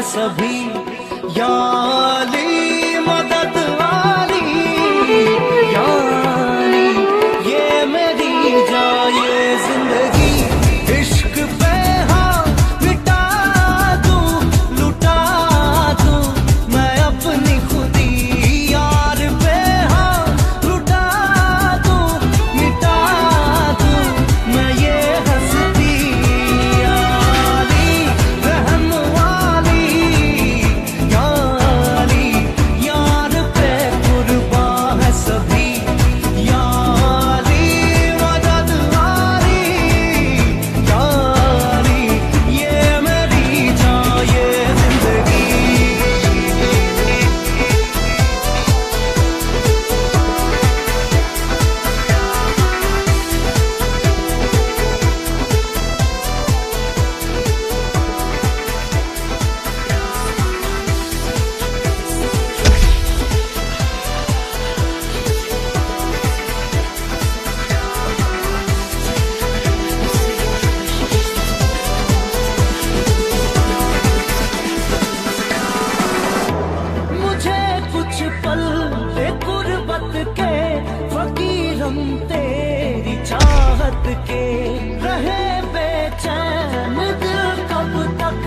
सभी। या अली मदद वाली, या अली ये मेरी जाए जिंदगी। इश्क पे हाँ मिटा दूं, लुटा दूं मैं अपनी खुदी। यार पे हाँ लुटा दूं, मिटा दूं मैं ये हस्ती। या अली रहम वाली, या अली यार पे कुर्बान है सभी। या अली मदद वाली, या अली ये मेरी जाए जिंदगी। मुझे कुछ पल गुर्बत के फकीर हम तेरी चाहत के। रहे बेचैन दिल कब तक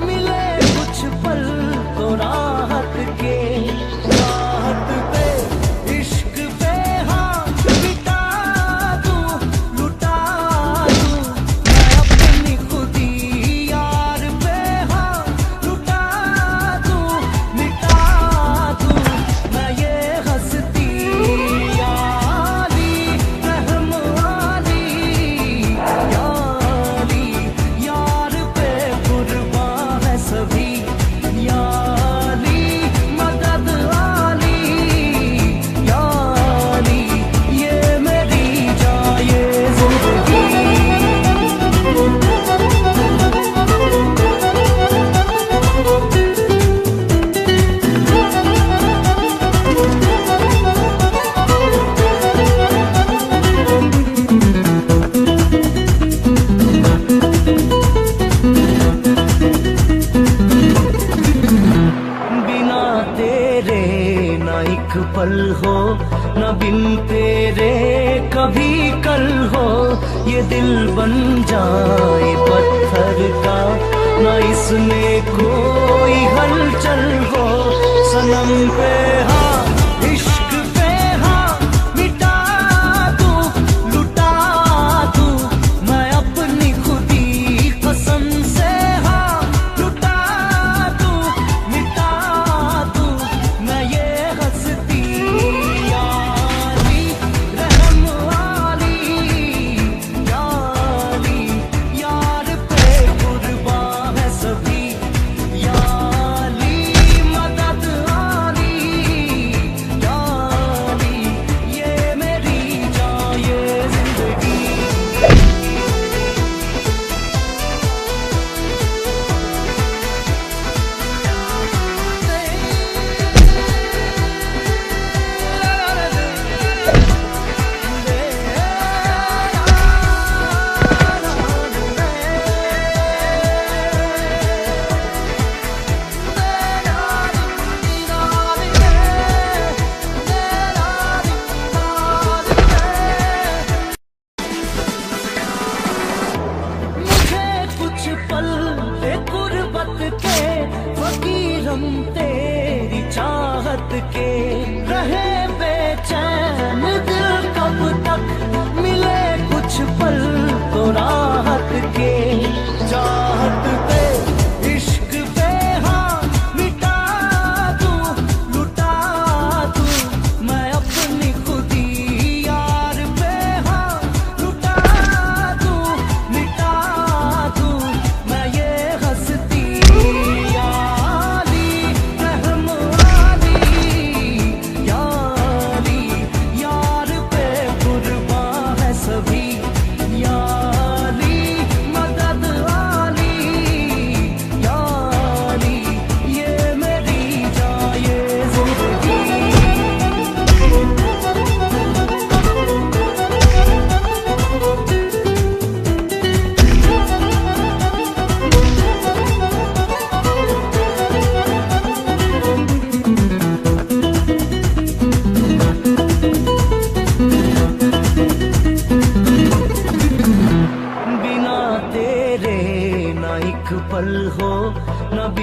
मिले कुछ पल तो राहत के। राहत पे इश्क पे हाँ मिटा दूं, लुटा दूं मैं अपनी खुदी। यार पे हाँ लुटा दूं, मिटा दूं मैं ये हस्ती। या अली रहम वाली, या अली यार पे कुर्बान है सभी। या अली मदद वाली, या अली ये मेरी जाए जिंदगी। बिना तेरे ना एक पल हो, ना बिन तेरे कभी कल हो। ये दिल बन जाए पत्थर का, ना इसमें कोई हलचल हो। सनम पे हाँ इश्क पे हाँ मिटा दूं, लुटा दूं मैं अपनी खुदी। कसम से हाँ लुटा दूं, मिटा दूं मैं ये हस्ती। या अली रहम वाली, या अली यार पे कुर्बान है सभी। या अली मदद वाली,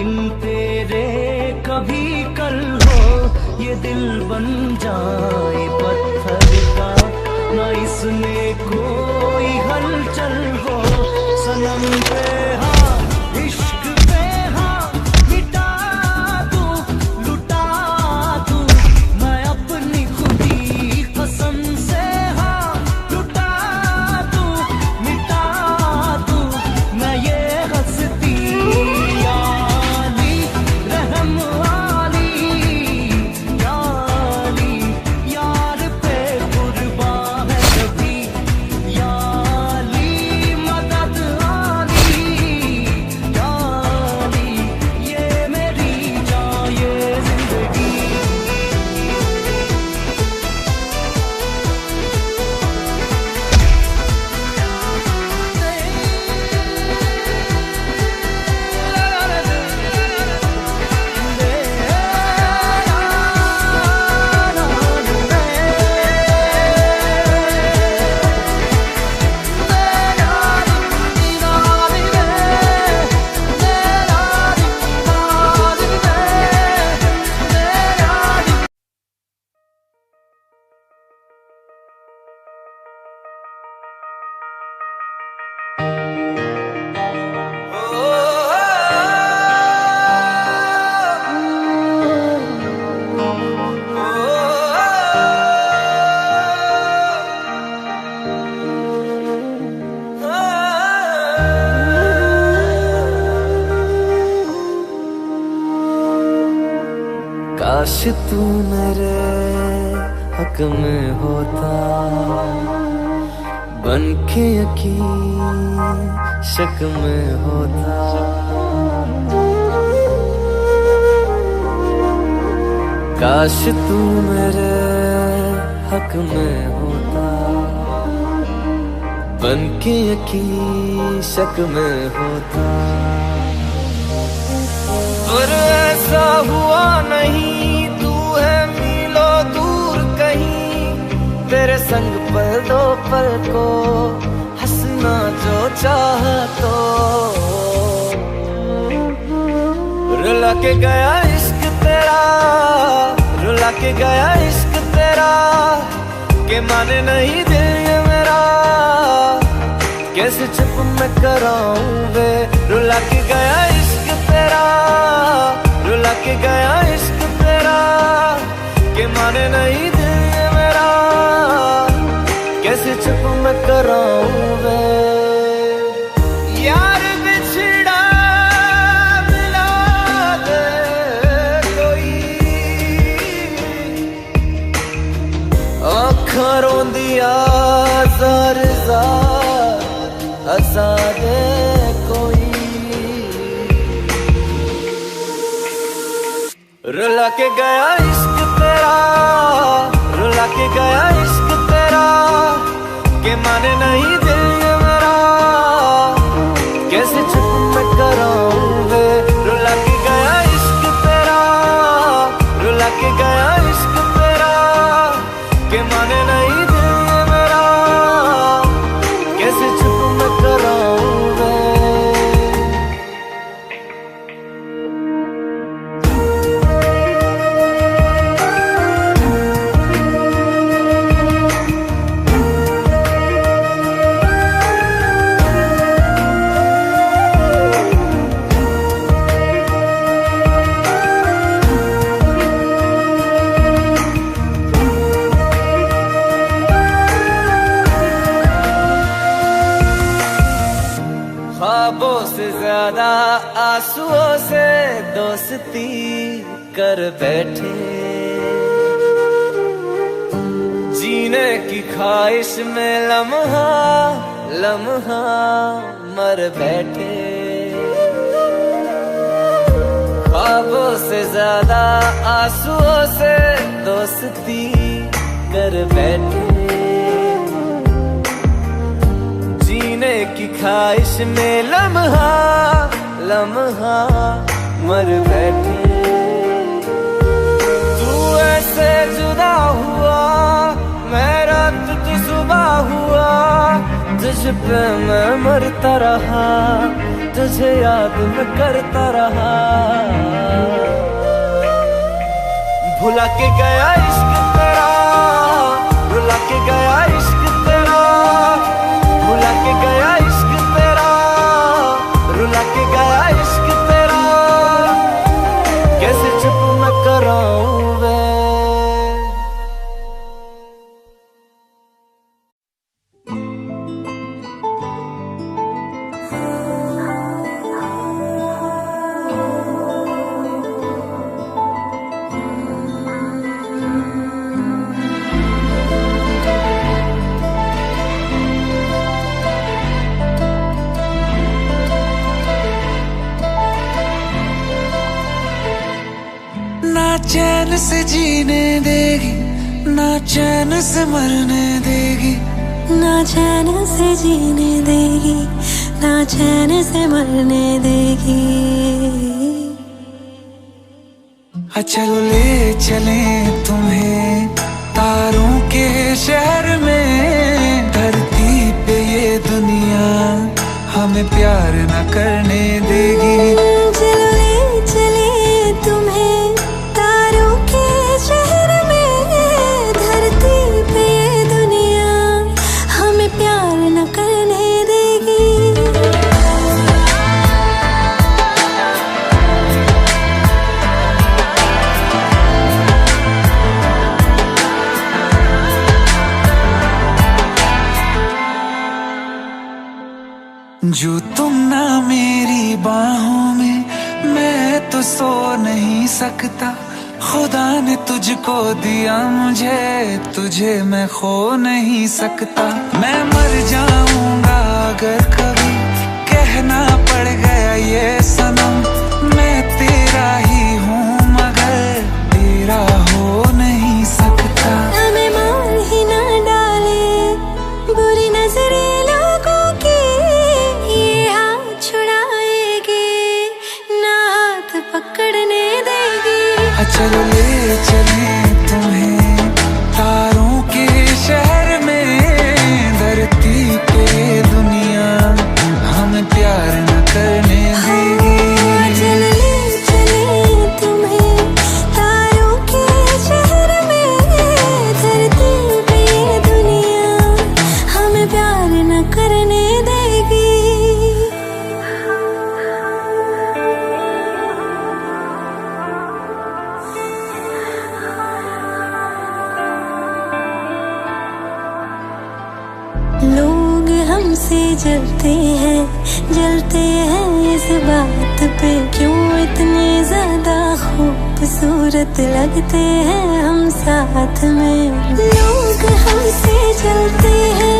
बिन तेरे कभी कल हो, ये दिल बन जाए पत्थर का, ना इसमें कोई हलचल हो। सनम पे हाँ, इश्क पे हाँ, मिटा दूं, लुटा दूं मैं अपनी खुदी कसम से। हाँ लुटा दूं, मिटा दूं मैं ये हस्ती। याली रहम वाली, याली यार पे कुर्बान है कभी। याली मदद आली, याली ये मेरी जान ये जिंदगी। काश तू मेरे हक में होता, बन के यकीन शक में होता। काश तू मेरे हक में होता, बन के यकीन शक में होता। पर ऐसा हुआ नहीं, तू है मीलों दूर कहीं, तेरे संग पल दो पल को हंसना जो चाह तो। रुला के गया इश्क तेरा, रुला के गया इश्क तेरा, के माने नहीं दिल ये मेरा, कैसे चुप मैं कराऊं वे। रुला के गया इश्क तेरा, रुला के गया इश्क तेरा, के माने नहीं दिल ये मेरा, कैसे चुप मैं कराऊं वे। यार बिछड़ा मिला दे कोई, आँखां रोंदिया ज़ार ज़ार हंसा दे कोई। रुला के गया इश्क तेरा, रुला के गया इश्क तेरा, के माने नहीं दिल ये मेरा, कैसे चुप मैं कराऊं वे। रुला के गया इश्क तेरा, रुला के गया इश्क तेरा, के माने नहीं दिल ये मेरा, कैसे चुप मैं कराऊं वे। ख्वाबों से ज्यादा आंसुओं से दोस्ती कर बैठे, जीने की ख्वाहिश में लम्हा लम्हा मर बैठे। ख्वाबों से ज्यादा आंसुओं से दोस्ती कर बैठे, जीने की ख्वाहिश में लम्हा लम्हा मर बैठे। तू ऐसे जुदा हुआ, मैं रात तू सुबह हुआ, तुझ पे मैं मरता रहा, तुझे याद मैं करता रहा। भुला के गया इश्क तेरा, रुला के गया इश्क तेरा, भुला के गया इश्क तेरा, रुला के गया इश्क तेरा, कैसे चुप मैं कराऊं वे। ना चैन से जीने देगी, ना चैन से मरने देगी, ना चैन से जीने देगी, ना चैन से मरने देगी। चलो ले चले तुम्हें तारों के शहर में, धरती पे ये दुनिया हमें प्यार न करने देगी। चलो ले चले तुम्हें तारों के शहर में, धरती पे ये दुनिया हमें प्यार न करने देगी। जो तुम ना मेरी बाहों में, मैं तो सो नहीं सकता। खुदा ने तुझको दिया मुझे, तुझे मैं खो नहीं सकता। मैं मर जाऊंगा अगर कभी कहना पड़ गया ये सनम, मैं तेरा ही हूँ मगर तेरा हो नहीं सकता। हमें मार ही ना डाले बुरी नजरे लोगों की, ये हाथ छुड़ाएगी ना हाथ पकड़ने देगी। चलो ले चले तुम्हें तारों के शहर में, धरती पे दुनिया हमें प्यार न करने देगी। चलो ले चले तुम्हें तारों के शहर में, धरती पे ये दुनिया हमें प्यार न करने देगी। लोग हमसे जलते हैं इस बात पे, क्यों इतने ज्यादा खूबसूरत लगते हैं हम साथ में। लोग हमसे जलते हैं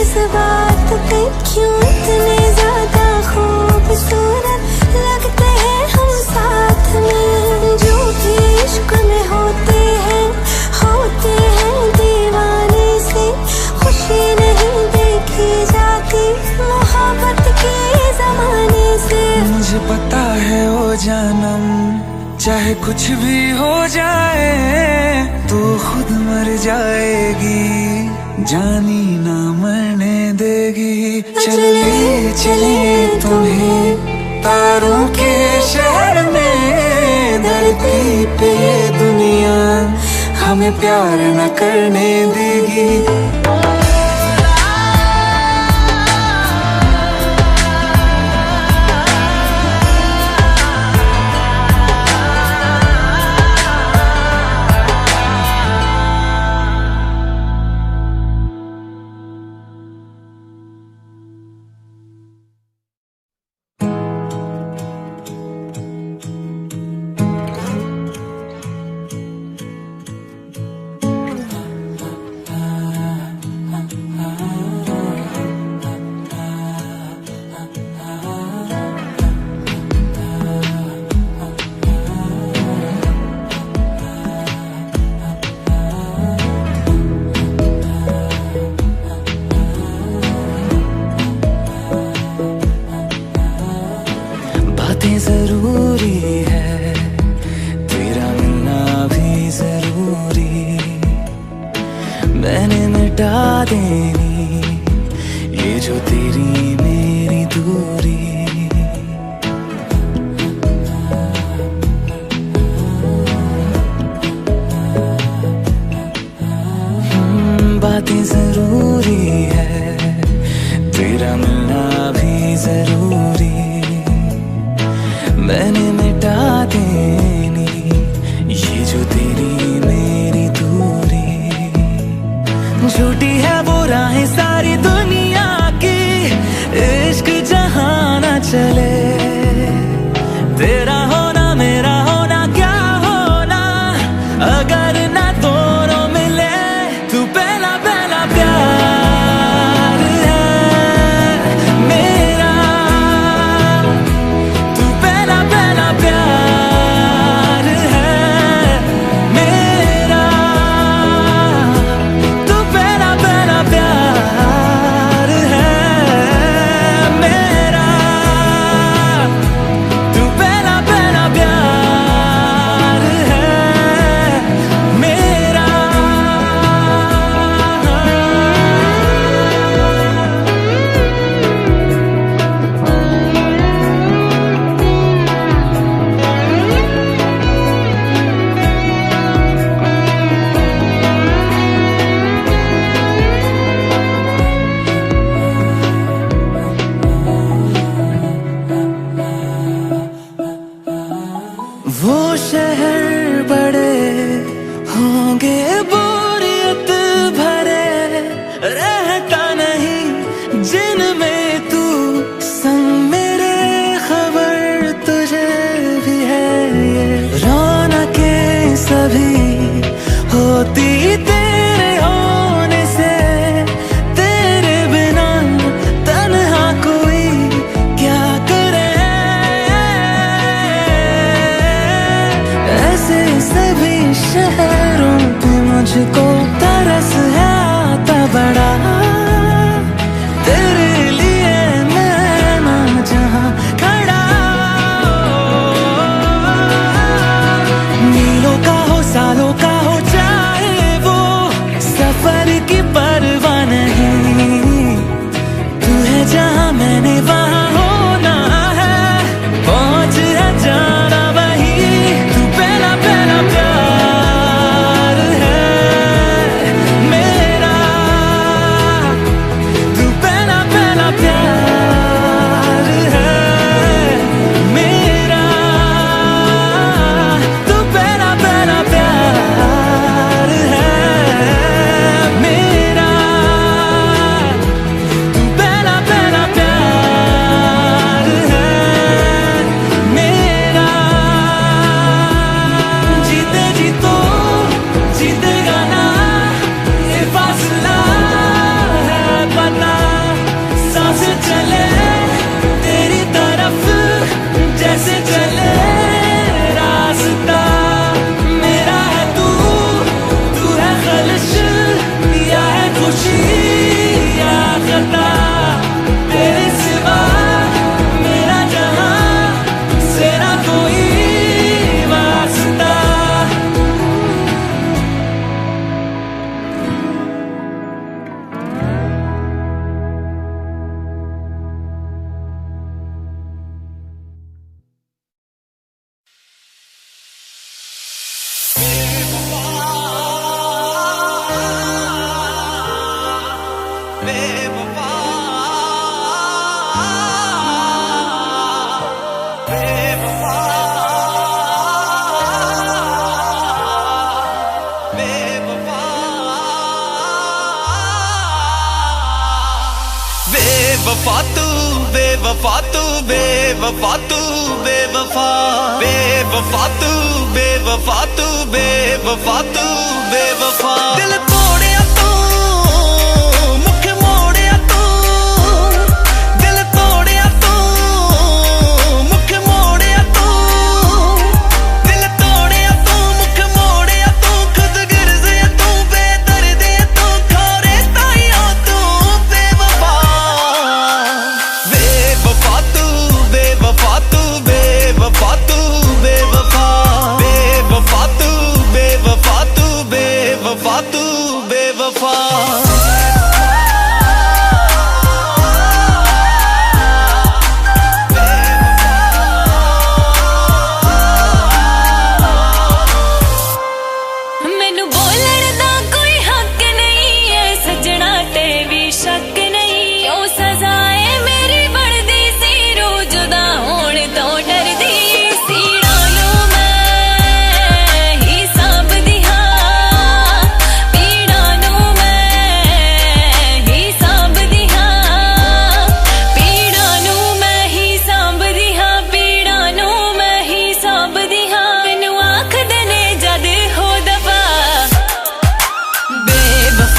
इस बात पे, क्यों इतने ज्यादा खूबसूरत लगते हैं हम साथ में। जो भी इश्क में होते हैं दीवाने से, खुशी नहीं देखी जाती मोहब्बत के जमाने से। मुझे पता है ओ जानम, चाहे कुछ भी हो जाए तू खुद मर जाएगी, जानी ना मरने देगी। चले चले तुम्हें तारों के शहर में, धरती पे ये दुनिया हमें प्यार न करने देगी। बातें जरूरी है, तेरा मिलना भी जरूरी। मैंने मिटा देनी ये ये जो तेरी मेरी दूरी, बातें जरूरी है, तेरा मिलना भी जरूरी, मैंने मिटा देनी ये जो तेरी मेरी दूरी। झूठी है वो राहें सारी दुनिया की, इश्क जहां ना चले, तेरा होना मेरा होना क्या होना, अगर ना दोनों मिले। तू पहला पहला प्यार है मेरा, तू पहला पहला प्यार है मेरा, तू पहला पहला प्यार है मेरा, तू पहला पहला प्यार है मेरा। वो शहर बड़े होंगे बोरियत भरे, रहता नहीं जिनमें तू संग मेरे, खबर तुझे भी है ये रौनकें सभी होती तेरे होने से, तेरे बिना तन्हा कोई क्या करे। ऐसे सभी शहरों पे मुझको तरस है आता बड़ा, तेरे लिए मैं ना जहां खड़ा। मीलों का हो सालों का हो चाहे वो, सफर की परवाह नहीं, तू है जहां मैंने वहां होना है, पहुंच है जाना वही। तू पहला पहला प्यार है मेरा, तू पहला पहला प्यार है मेरा, तू पहला पहला प्यार है मेरा, तू पहला पहला प्यार है मेरा। जीते जी तो जीतेगा ना, ये फासला है पता, सांस चले तेरी तरफ जैसे चले रास्ता, मेरा है तू, तू है खलिश या है खुशी या खता, तेरे सिवा मेरा जहां से ना कोई वास्ता। बेवफा, बेवफा, बेवफा, बेवफा तू, बेवफा तू, बेवफा तू, बेवफा, बेवफा तू, बेवफा तू, बेवफा तू, बेवफा। दिल तोड़िया तू, मुख मोड़िया तू, दिल तोड़िया तू, मुख मोड़िया तू, दिल तोड़िया तू, मुख मोड़िया तू, खुद गिरजे तू, बेदर्दी तू, खोरे ताइयों तू, बेवफा, बेवफा तू, बेवफा तू, बेवफा तू, बेवफा, बेवफा तू, बेवफा तू, बेवफा तू, बेवफा।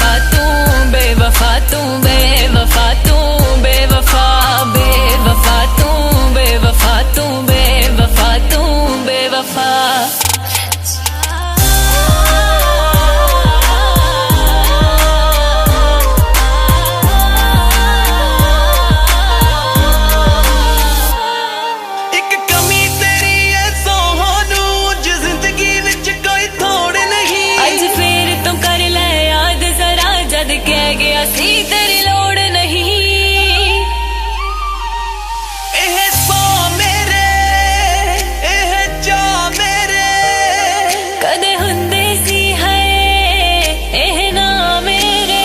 बेवफा तू बेवफा तू बेवफा तू बेवफा बेवफा तू बेवफा तू बेवफा तू बेवफा तेरी लोड़ नहीं एह सौ मेरे एह जा मेरे कदे हुंदे सी है एह ना मेरे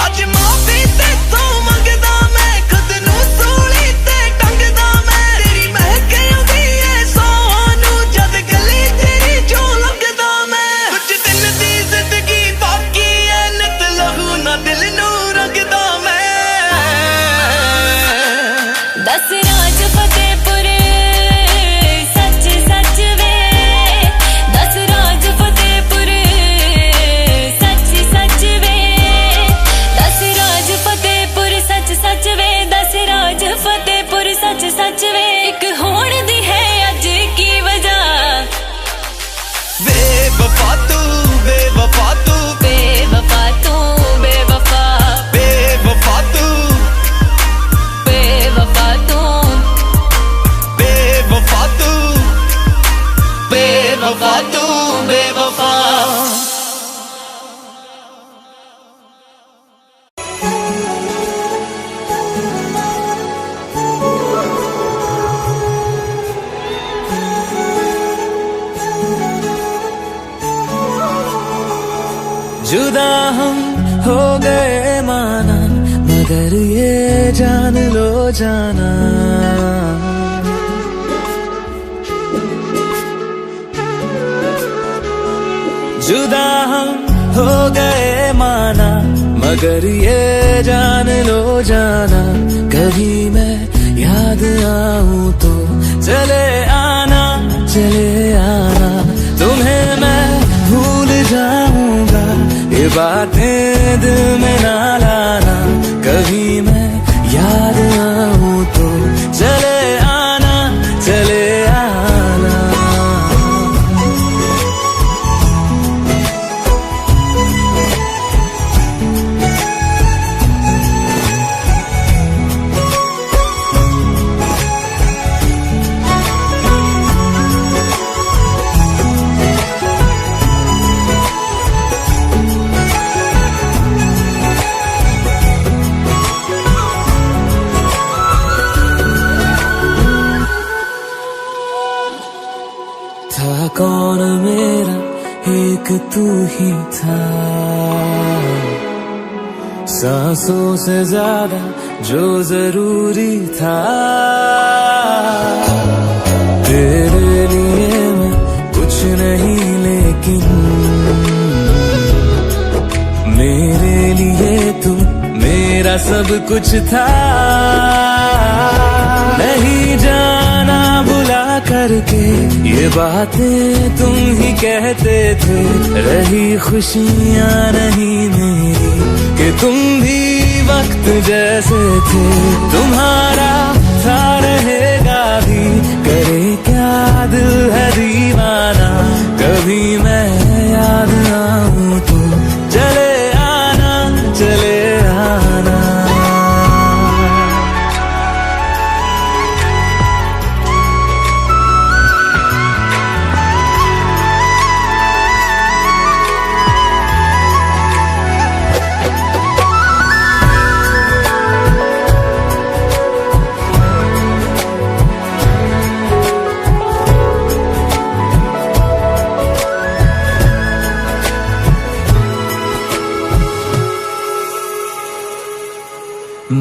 अज माफी ते तू मंगदा मैं खुद नू सूली ते टंगदा मैं तेरी महक आउंदी ऐ सोनू जद गली तेरी जो लगदा मैं कुछ दिन दी जिंदगी बाकी है नित लहू ना दिल नू रंगदा मैं दस राज फतेहपुर सच सच वे दस राज फतेहपुर सच सच वे दस राज फतेहपुर सच सच वे दस राज फतेहपुर सच सच वे एक होण दी है अज की वजह बेवफा तू बेवफा तू बेवफा तू बेवफा बेवफा तू बेवफा तू बेवफा तू बेवफा तू बेवफा जुदा हम हो गए माना मगर ये जान लो जाना जुदा हम हो गए माना मगर ये जान लो जाना कभी मैं याद आऊं तो चले आना तुम्हें मैं भूल जाऊंगा ये बातें दिल में ना लाना कभी मैं याद आऊं तो चले आना था कौन मेरा एक तू ही था सांसों से ज्यादा जो जरूरी था तेरे लिए मैं कुछ नहीं लेकिन मेरे लिए तू मेरा सब कुछ था नहीं जाना बुला करके ये बातें तुम ही कहते थे रही खुशियाँ नहीं मेरी कि तुम भी वक्त जैसे थे तुम्हारा था रहेगा भी करे क्या दिल है दीवाना कभी मैं याद आऊं तो चले आना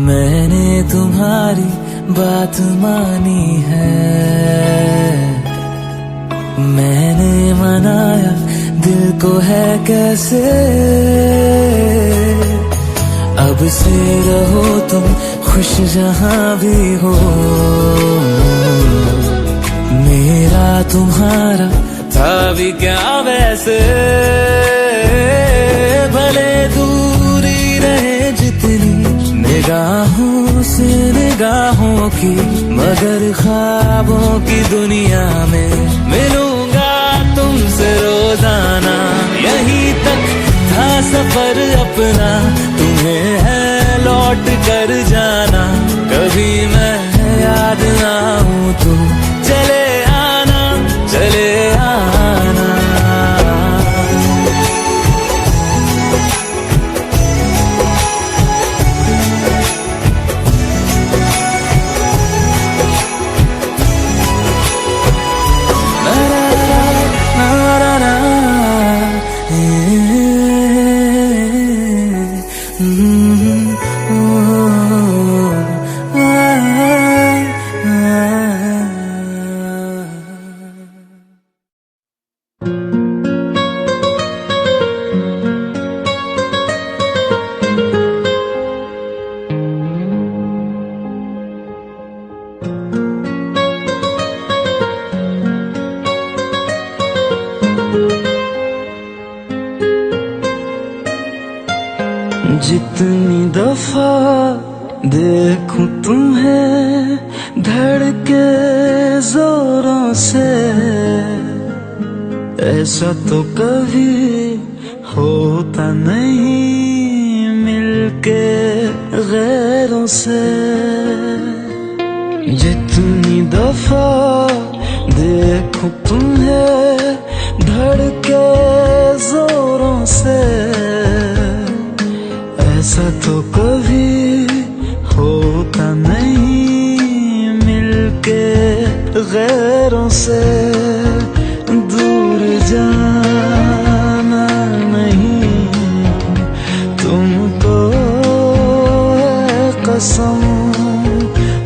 मैंने तुम्हारी बात मानी है मैंने मनाया दिल को है कैसे अब से रहो तुम खुश जहां भी हो मेरा तुम्हारा था भी क्या वैसे भले दूरी रहे जितनी निगाहों से निगाहों की, मगर ख्वाबों की दुनिया में मिलूंगा तुमसे रोजाना। यहीं तक था सफर अपना, तुम्हें है लौट कर जाना। कभी मैं याद आऊं तो चले आना, चले आना। जितनी दफा देखूं तुम्हें धड़के जोरों से, ऐसा तो कभी होता नहीं मिलके गैरों से। जितनी दफा देखूं तुम्हें धड़के जोरों से, ऐसा तो कभी होता नहीं मिलके गैरों से। दूर जाना नहीं तुमको है कसम,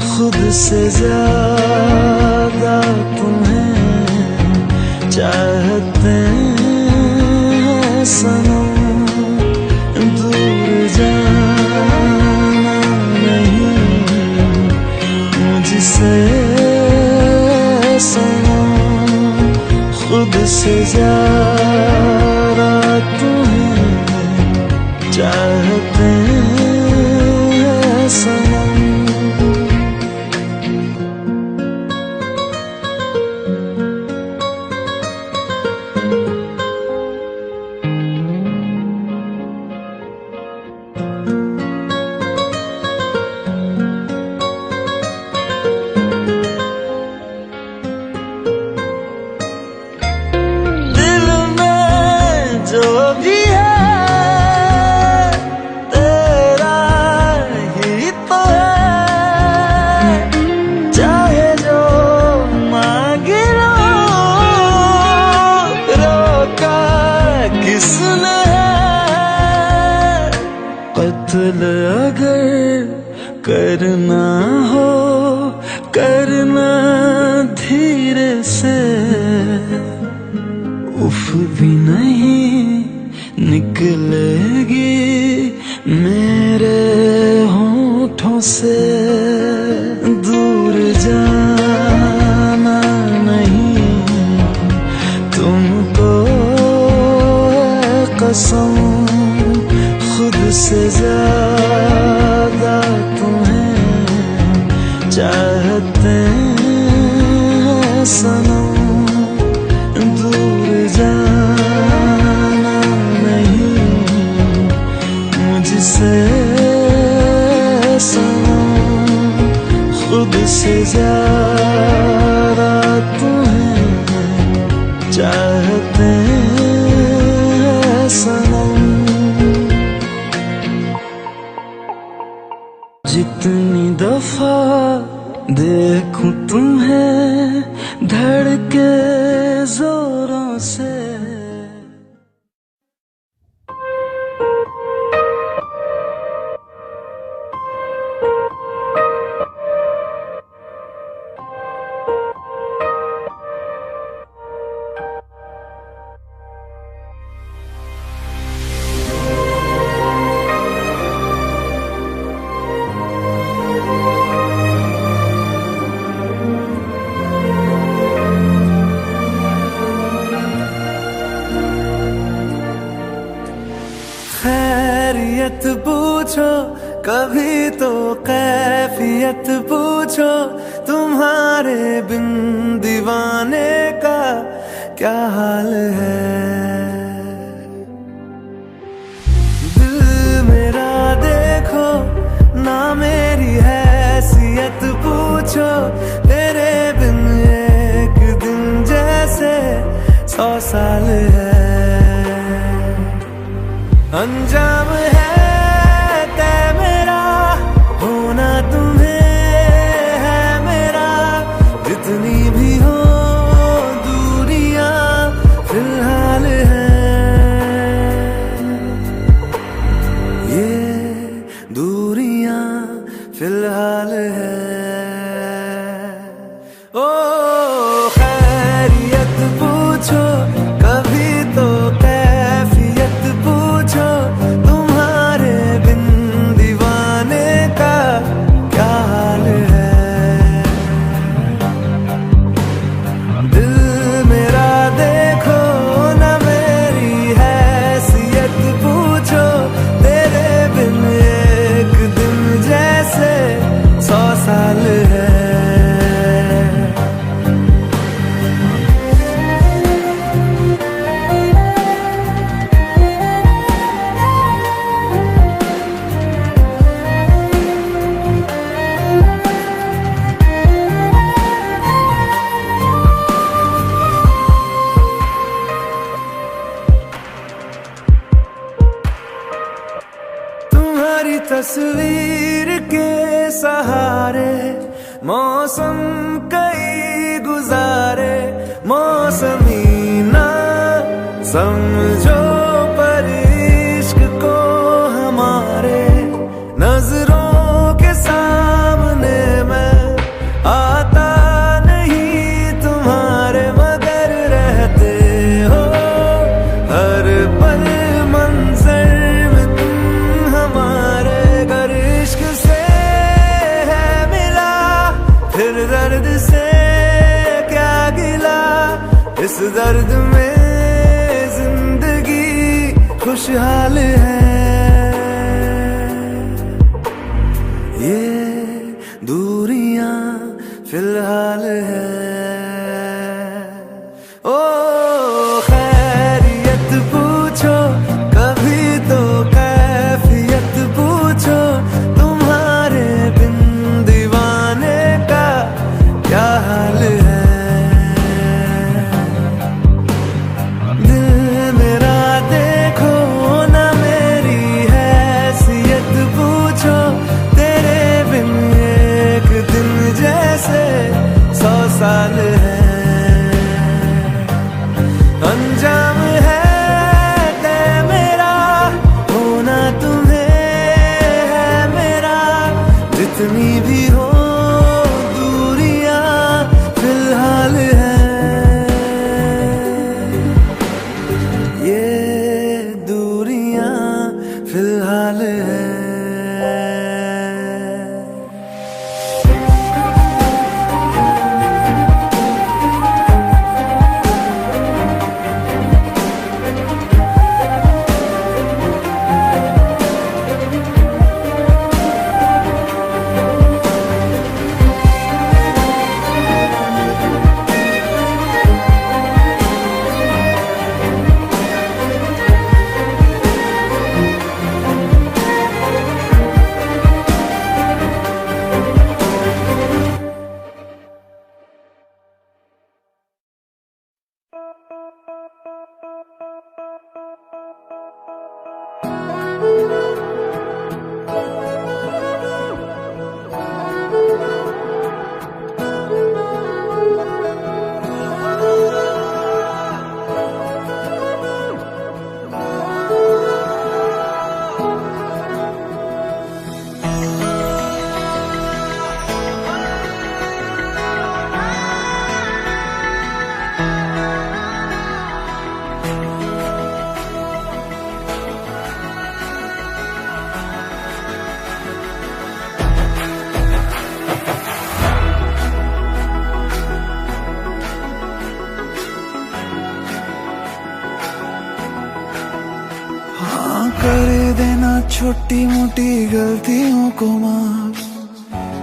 खुद से ज्यादा तुम्हें चाहते हैं सनम। दूर जाना नहीं मुझसे सनम, खुद से ज्यादा तुम्हें चाहते हैं सनम। कत्ल अगर करना हो करना धीरे से, उफ भी नहीं निकलेगी मेरे होठों से। दूर जाना नहीं तुमको है कसम, खुद से ज्यादा तुम्हें चाहते हैं सनम। दूर जाना नहीं मुझसे सनम, खुद से ज्यादा तुम्हें चाहते हैं सनम। जितनी दफा देखूं तुम्हें धड़के जोरों से। खैरियत पूछो, कभी तो कैफियत पूछो, तुम्हारे बिन दीवाने का क्या हाल है। दिल मेरा देखो ना, मेरी हैसियत पूछो, तेरे बिन एक दिन जैसे 100 साल है। अंजाम है तय मेरा, होना तुम्हें है मेरा, जितनी भी हो दूरियां फिलहाल है। ये दूरियां फिलहाल है। ओ खैरियत पूछो, कभी तो कैफियत पूछो, तुम्हारे बिन दीवाने का क्या हाल है। दिल मेरा देखो ना, मेरी हैसियत पूछो, तेरे बिन एक दिन जैसे 100 साल है। तुम्हारी तस्वीर के सहारे मौसम कई गुजारे, मौसमी ना समझो पर इश्क को हमारे, नजरों के सामने मैं आता नहीं तुम्हारे, मगर रहते हो हर पल मंजर में तुम हमारे। गर इश्क से है मिला फिर दर्द से क्या गिला, इस दर्द में जिंदगी खुशहाल है। ये दूरियां फिलहाल है। ओ खैरियत पूछो, कभी तो कैफियत पूछो, तुम्हारे बिन दीवाने का क्या हाल है। दिल मेरा देखो ना, मेरी हैसियत पूछो, तेरे बिन एक दिन जैसे 100 साल है। अंजाम है तय मेरा, होना तुम्हें है मेरा, जितनी भी हो दूरियां फिलहाल है। ये दूरियां फिलहाल है। छोटी मोटी गलतियों को माफ,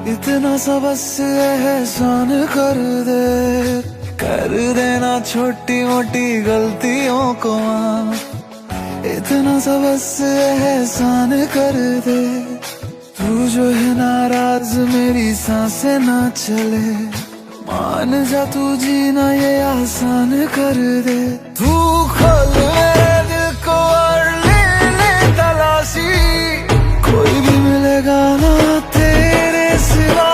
इतना सा बस एहसान कर देना छोटी मोटी गलतियों को माफ, इतना सा बस एहसान कर दे। तू जो है नाराज मेरी सांसें ना चले, मान जा तू जीना ये आसान कर दे। तू खोल मेरे दिल को और ले ले तलाशी, कोई भी मिलेगा ना तेरे सिवा।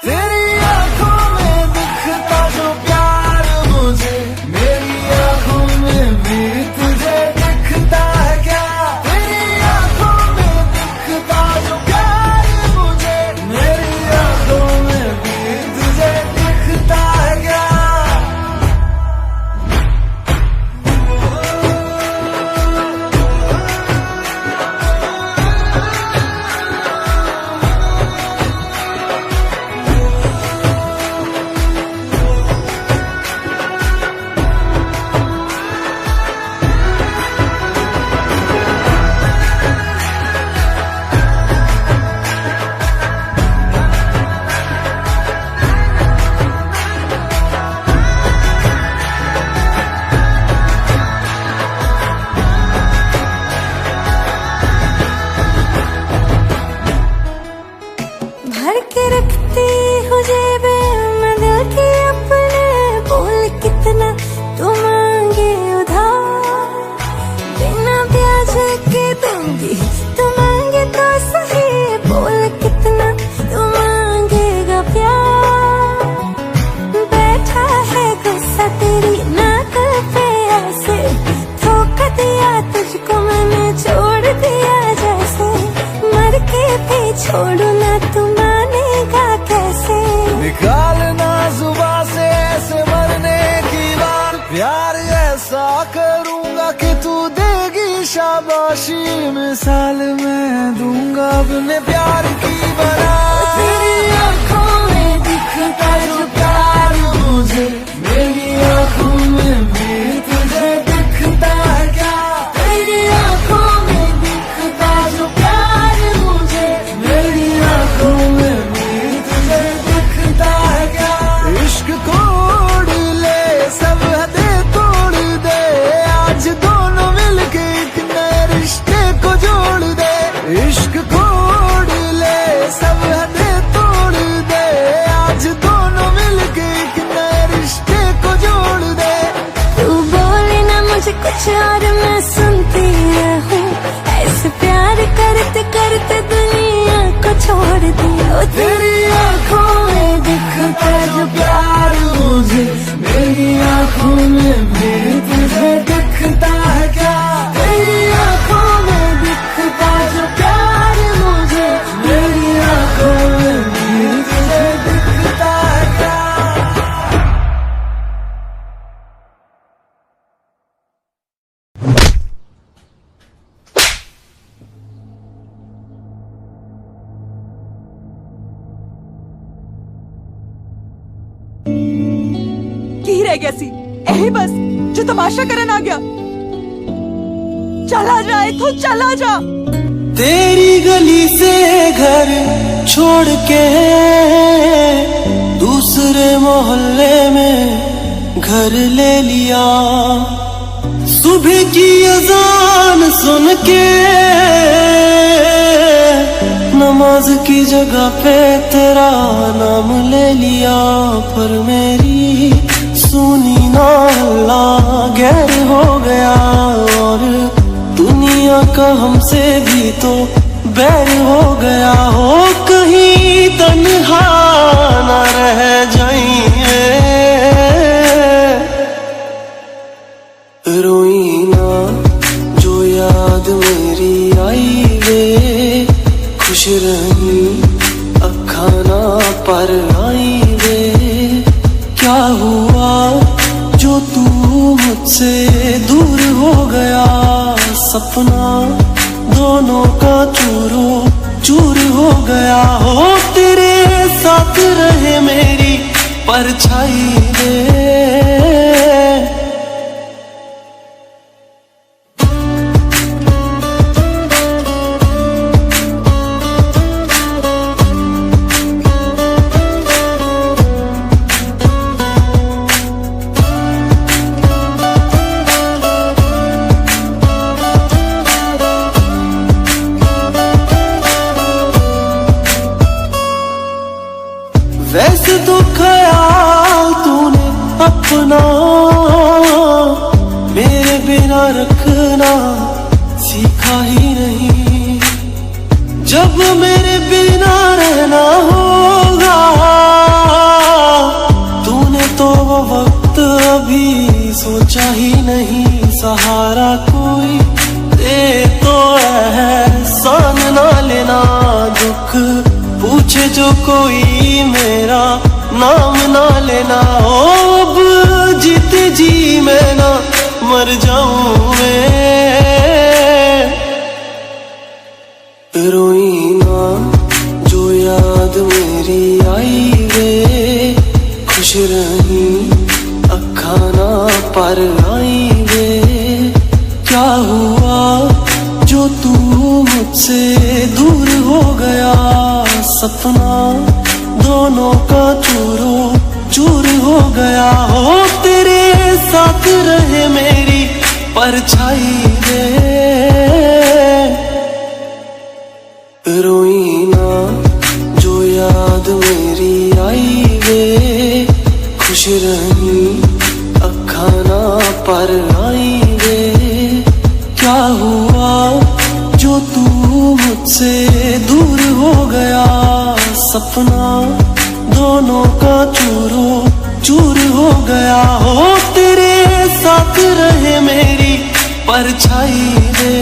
तेरी आंखों में दिखता जो प्यार मुझे, मेरी आंखों में भी तुझे दिखता है क्या? तेरी आंखों में दिखता जो प्यार मुझे, मेरी आंखों में भी तुझे दिखता है क्या? भर के रखती हूँ जेबे में दिल के अपने, बोल कितना तू मांगे उधार, बिना ब्याज के दूंगी तू मांगे तो सही, बोल कितना तू मांगेगा प्यार। बैठा है गुस्सा तेरी नाक पे ऐसे, धोखा दिया तुझको मैंने छोड़ दिया जैसे, मर के भी छोड़ू ना तू मानेगा कैसे? निकालना जुबान से ऐसे मरने की बात, प्यार ऐसा करूंगा कि तू देगी शाबाशी, मिसाल मैं दूंगा अपने प्यार की बना। तेरी आंखों में दिखता जो प्यार मुझे, मेरी आंखों में भी तुझे दिखता है क्या? तेरी आंखों में दिखता जो प्यार मुझे, मेरी आंखों में भी तुझे दिखता है क्या? इश्क कोड़ ले सब हदें तोड़ दे, आज दोनों मिलके एक नए रिश्ते को जोड़ दे। इश्क कोड़ ले सब हदें तोड़ दे, आज दोनों मिलके एक नए रिश्ते को जोड़ दे। तू बोले ना मुझे कुछ और मैं सुनती रहूं, ऐसे प्यार करते करते दुनिया को छोड़ दिया। तेरी आंखों में दिखता जो प्यार मुझे, मेरी आंखों में भी तुझे दिखता है क्या? तेरी आंखों में दिखता जो प्यार मुझे, मेरी आंखों में भी तुझे दिखता है क्या? की रह गया सी यही बस जो तमाशा करन आ गया। चला जाए तो चला जा। तेरी गली से घर छोड़ के दूसरे मोहल्ले में घर ले लिया, सुबह की अजान सुन के नमाज की जगह पे तेरा नाम ले लिया। पर मेरी सुनी ना अल्लाह गैर हो गया, और दुनिया का हमसे भी तो बैर हो गया। हो कहीं तन्हा ना रह जाइए, रोई ना जो याद मेरी आई वे, खुश रही अखा ना पर आई वे। क्या हुआ जो तू मुझसे दूर हो गया, सपना दोनों का चूरो चूर हो गया। हो तेरे साथ रहे मेरी परछाई वे, अपना मेरे बिना रखना सीखा ही नहीं। जब मेरे बिना रहना होगा तूने तो वो वक्त अभी सोचा ही नहीं। सहारा कोई दे तो एहसान ना लेना, दुख पूछे जो कोई मेरा नाम ना लेना। ओ अब जीते जी मैं ना मर जाऊं मैं, रोई ना जो याद मेरी आई वे। खुश रही अखा ना पर आई वे। क्या हुआ जो तू मुझसे दूर हो गया, सपना दोनों का चूरो चूर हो गया। हो तेरे साथ रहे मेरी परछाई वे, रोई ना जो याद मेरी आई वे। खुश रही अखा ना पर आई वे। क्या हुआ जो तू मुझसे दूर हो गया, सपना दोनों का चूरो चूर हो गया। हो तेरे साथ रहे मेरी परछाई वे।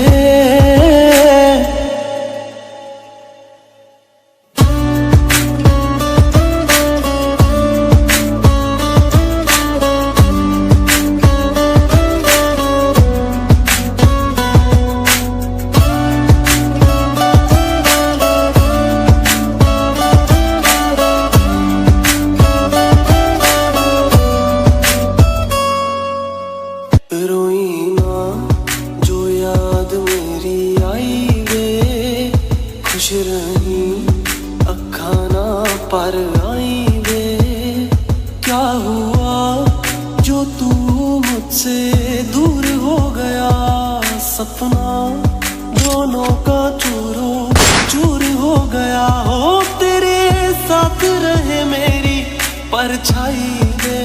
खुश रही अखा ना पर आई वे। क्या हुआ जो तू मुझसे दूर हो गया, सपना दोनों का चूरो चूर हो गया। हो तेरे साथ रहे मेरी परछाई वे।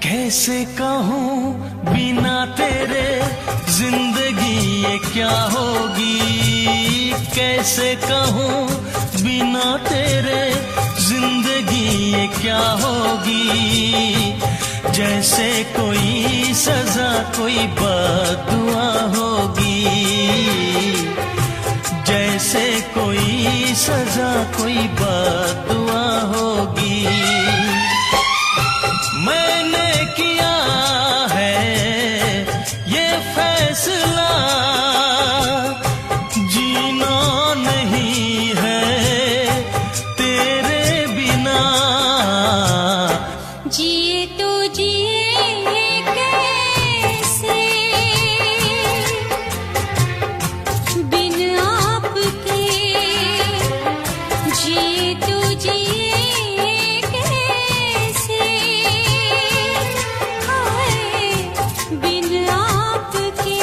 कैसे कहूँ बिना तेरे जिंदगी ये क्या होगी, कैसे कहूँ बिना तेरे जिंदगी ये क्या होगी। जैसे कोई सजा कोई बद्दुआ होगी, जैसे कोई सजा कोई बद्दुआ होगी। मैंने किया है ये फैसला, जीना नहीं है तेरे बिना। जिए तो जिए कैसे बिन आपके, जिए तो जिए कैसे हाय बिन आपके।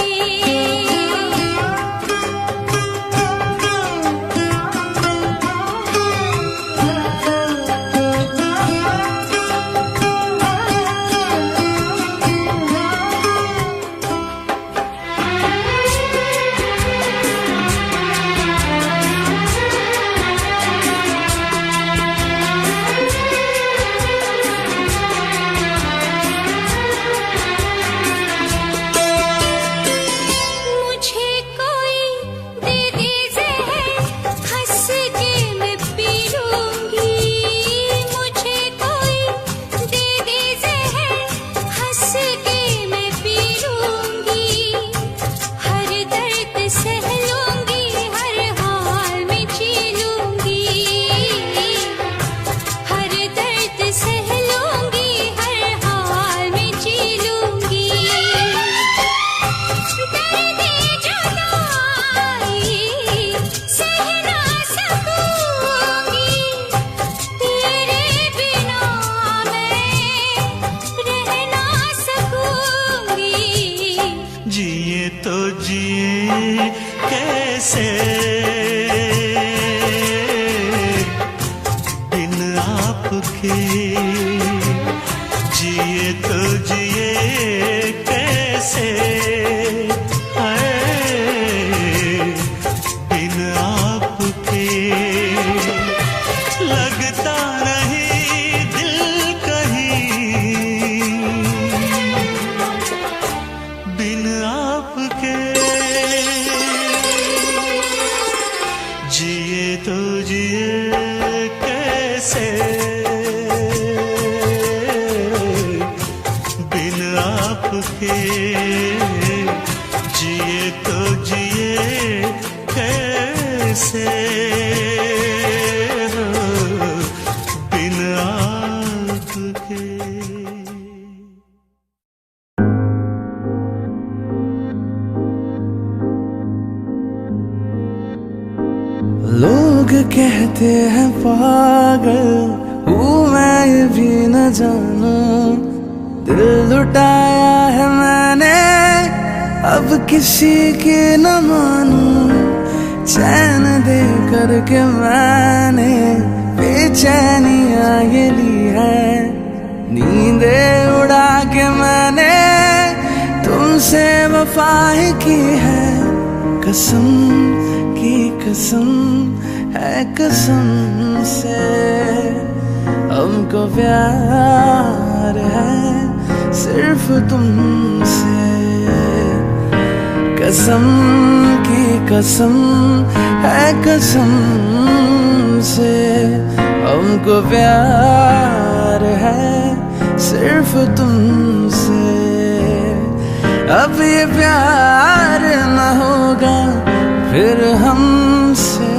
मुझे कोई दे दे ज़हर, हंस के मैं पी लूंगी। मुझे कोई दे दे ज़हर, हंस के मैं पी लूंगी। हर दर्द सह लूंगी, हर हाल में जी लूंगी। हर दर्द सह लूंगी, हर हाल में जी लूंगी। दर्द जुदाई सह ना सकूंगी, तेरे बिना मैं रह ना सकूंगी। जिए तो जिए कैसे बिन आपके, जिए तो जिए कैसे हाय बिन आपके। लगता नहीं दिल कहीं बिन आपके। जिए तो जिए कैसे बिन आपके, जिए तो जिए कैसे बिन आपके। लोग कहते हैं पागल हूँ मैं, ये भी न जानूं। दिल लुटाया है मैंने, अब किसी की न मानूं। चैन दे करके मैंने बेचैनियाँ ये ली है। नींदे उड़ा के मैंने तुमसे वफा ही की है। कसम की कसम है कसम से, हमको प्यार है सिर्फ तुमसे। कसम की कसम है कसम से, हमको प्यार है सिर्फ तुमसे। अब ये प्यार न होगा फिर हमसे।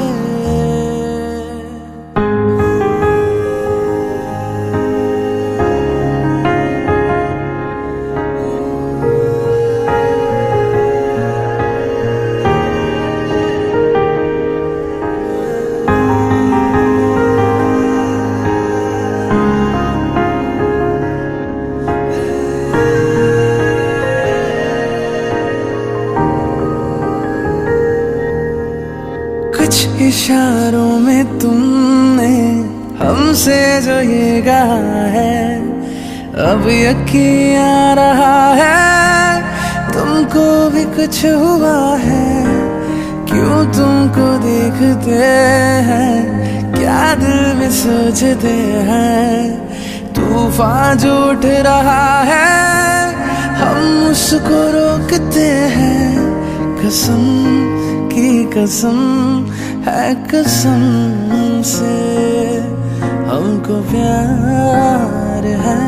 कुछ इशारों में तुमने हमसे जो ये कहा है, अब यकीन आ रहा है तुमको भी कुछ हुआ है। क्यों तुमको देखते हैं क्या दिल में सोचते हैं, तूफान जो उठ रहा है हम उसको रोकते हैं। कसम की कसम है कसम से, हमको प्यार है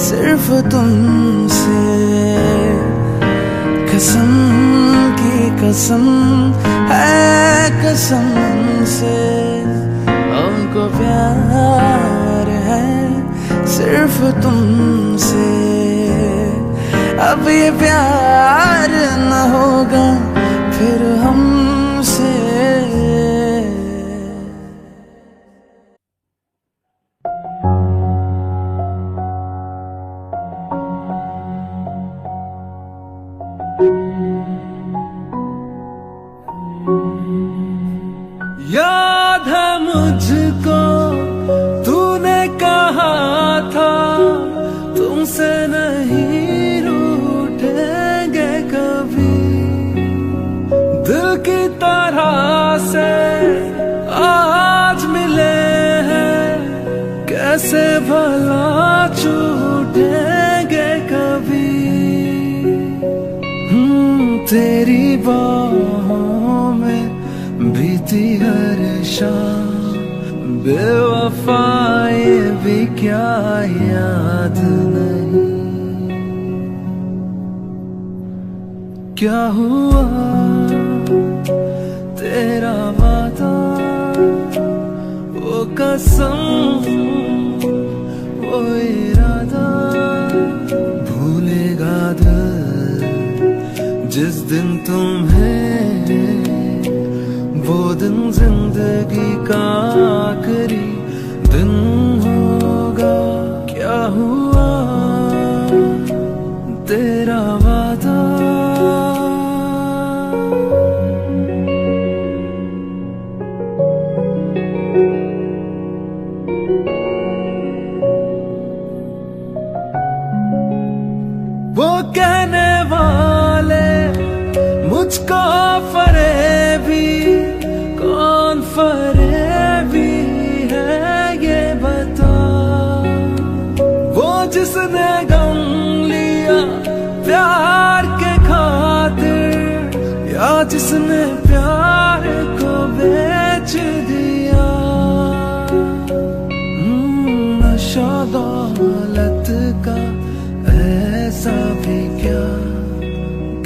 सिर्फ तुमसे। कसम की कसम है कसम से, हमको प्यार है सिर्फ तुमसे। अब ये प्यार न होगा फिर हमसे। याद है मुझको तूने कहा था तुमसे नहीं रूठेंगे कभी। दिल की तरह से आज मिले हैं, कैसे भला छूटेंगे कभी। तेरी बाहों में बीती हर शाम, बेवफाई भी क्या याद नहीं। क्या हुआ तेरा वादा, वो कसम वो इरादा, भूलेगा दिल जिस दिन तुम्हें, वो दिन जिंदगी का आखिरी दिन होगा। क्या हुआ तेरा वादा। वो कहने वाले मुझको फरेबी, कौन फरेबी है ये बता। वो जिसने गम लिया प्यार के खातिर, या जिसने प्यार को बेच दिया। नशा दौलत का ऐसा भी क्या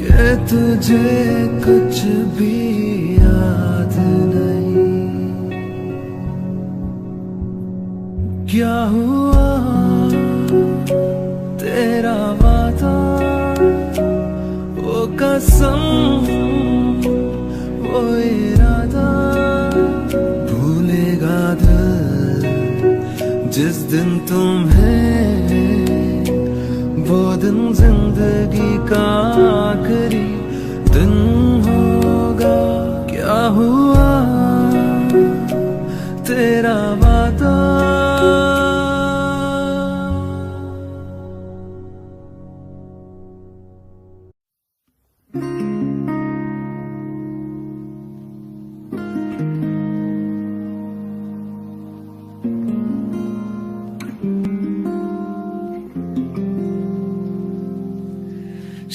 कि तुझे कुछ भी याद नहीं। क्या हुआ तेरा वादा, वो कसम वो इरादा, भूलेगा दिल जिस दिन तुम्हें, वो दिन जिंदगी का आखिरी दिन होगा। क्या हुआ तेरा वादा।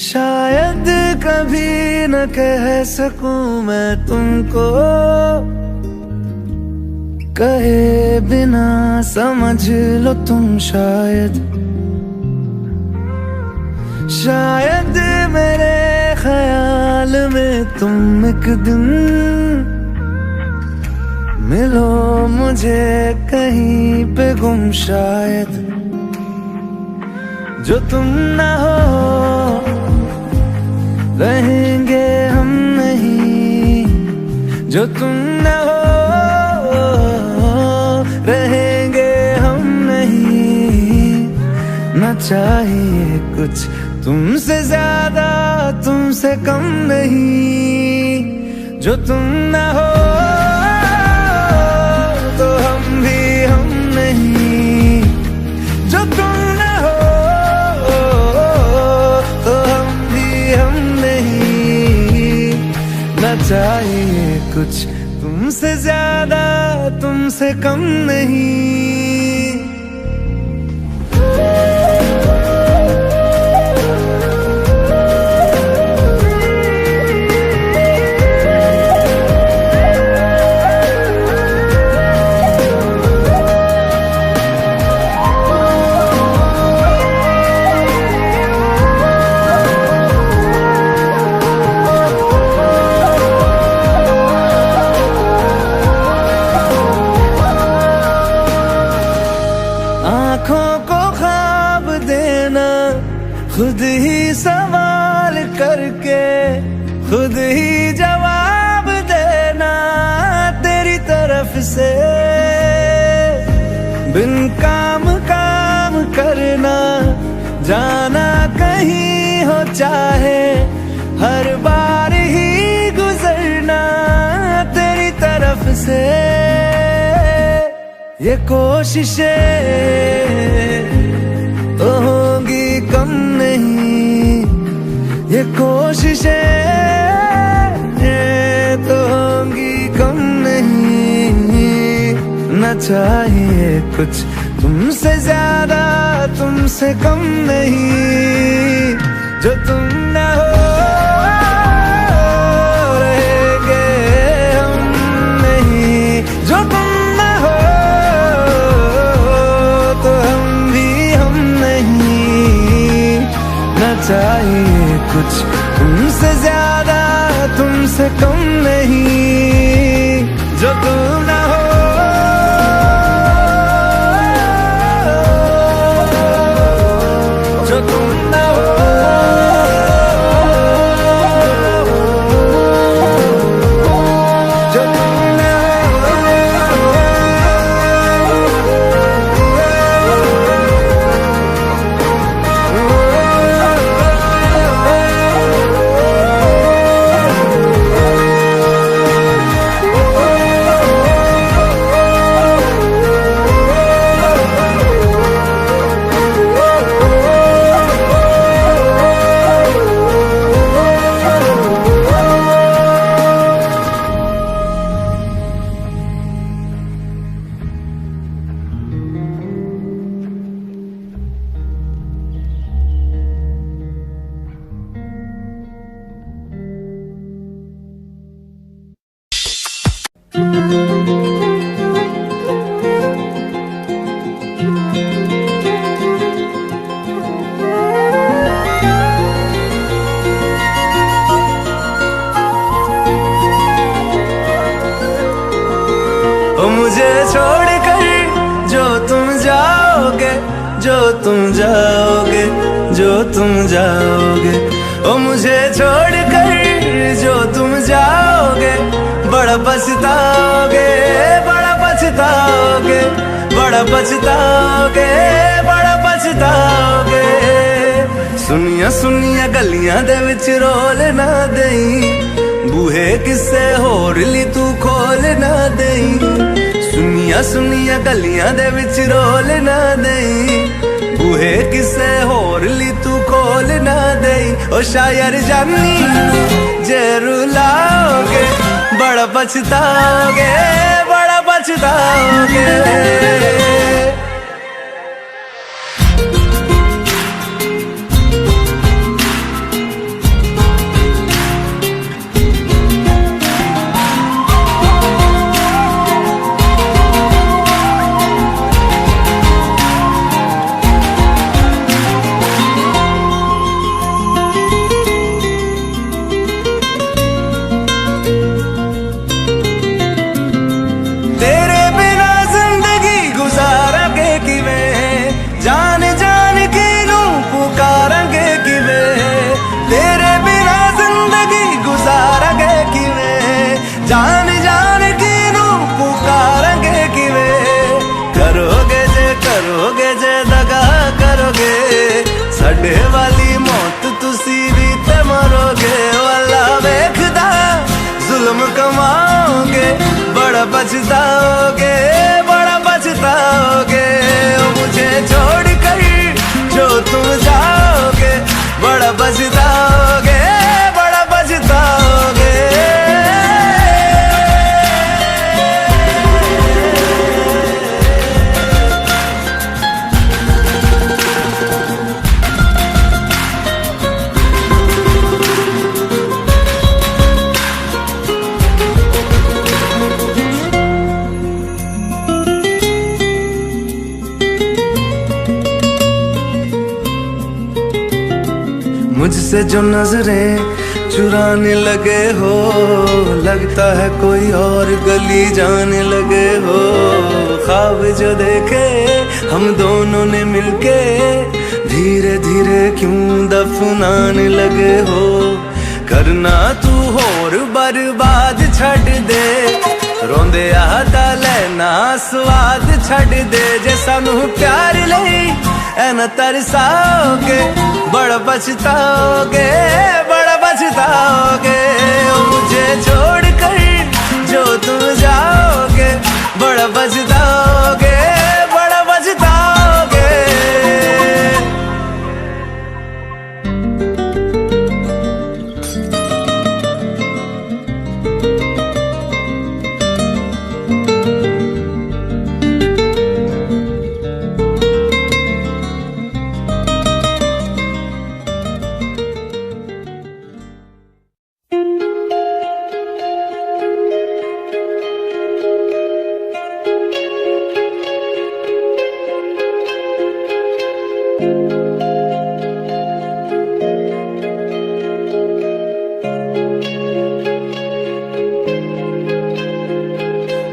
शायद कभी न कह सकूं मैं तुमको, कहे बिना समझ लो तुम शायद। शायद मेरे ख्याल में तुम एक दिन मिलो मुझे कहीं पे गुम। शायद जो तुम ना हो रहेंगे हम नहीं, जो तुम न हो रहेंगे हम नहीं। न चाहिए कुछ तुमसे ज्यादा तुमसे कम नहीं। जो तुम न हो तो हम भी हम नहीं, जो तुम न हो तो हम भी हम नहीं। न चाहिए कुछ तुम तुमसे ज्यादा तुमसे कम नहीं। आँखों को ख्वाब देना, खुद ही सवाल करके खुद ही जवाब देना तेरी तरफ से। बिन काम काम करना, जाना कहीं हो चाहे, हर बार ही गुजरना तेरी तरफ से। ये कोशिशें तो होंगी कम नहीं, ये कोशिशें तो होंगी कम नहीं। न चाहिए कुछ तुमसे ज्यादा तुमसे कम नहीं। जो तुम न हो रहेंगे हम नहीं, जो तुम चाहिए कुछ तुमसे ज्यादा तुमसे कम नहीं। जो तुम ना हो, जो तुम ना हो, जो तुम ना मुझे छोड़कर जो तुम जाओगे, जो तुम जाओगे, जो तुम जाओगे। ओ मुझे छोड़कर जो तुम जाओगे, बड़ा पछताओगे, बड़ा पछताओगे, बड़ा पछताओगे, बड़ा पछताओगे। सुनिया सुनिया गलियां दे विच रोल ना देई, बूहे किसे होर ली तू खोल ना देई। सुनिया सुनिया गलियां दे विच रोल ना देई, बूहे किसे होर ली तू खोल ना देई। ओ शायर जानी जे रुलाओगे, बड़ा पछताओगे, बड़ा पछताओगे। साडे वाली मौत तुसी भी ते मरोगे, वाला वेखदा जुल्म कमाओगे, बड़ा पछताओगे, बड़ा पछताओगे। मुझे छोड़ कर जो तुम जाओगे, बड़ा पछताओगे, बड़ा पछताओगे। मुझसे जो नजरें चुराने लगे हो, लगता है कोई और गली जाने लगे हो। ख्वाब जो देखे हम दोनों ने मिलके, धीरे धीरे क्यों दफनाने लगे हो। करना तू होर बर्बाद छड़ दे, रोंदे आता लेना स्वाद छड़ दे। जे सानू प्यार लई ऐना तरसाओगे, बड़ा पछताओगे, बड़ा पछताओगे। मुझे छोड़ कर जो तुम जाओगे, बड़ा पछताओगे, बड़ा पछताओगे।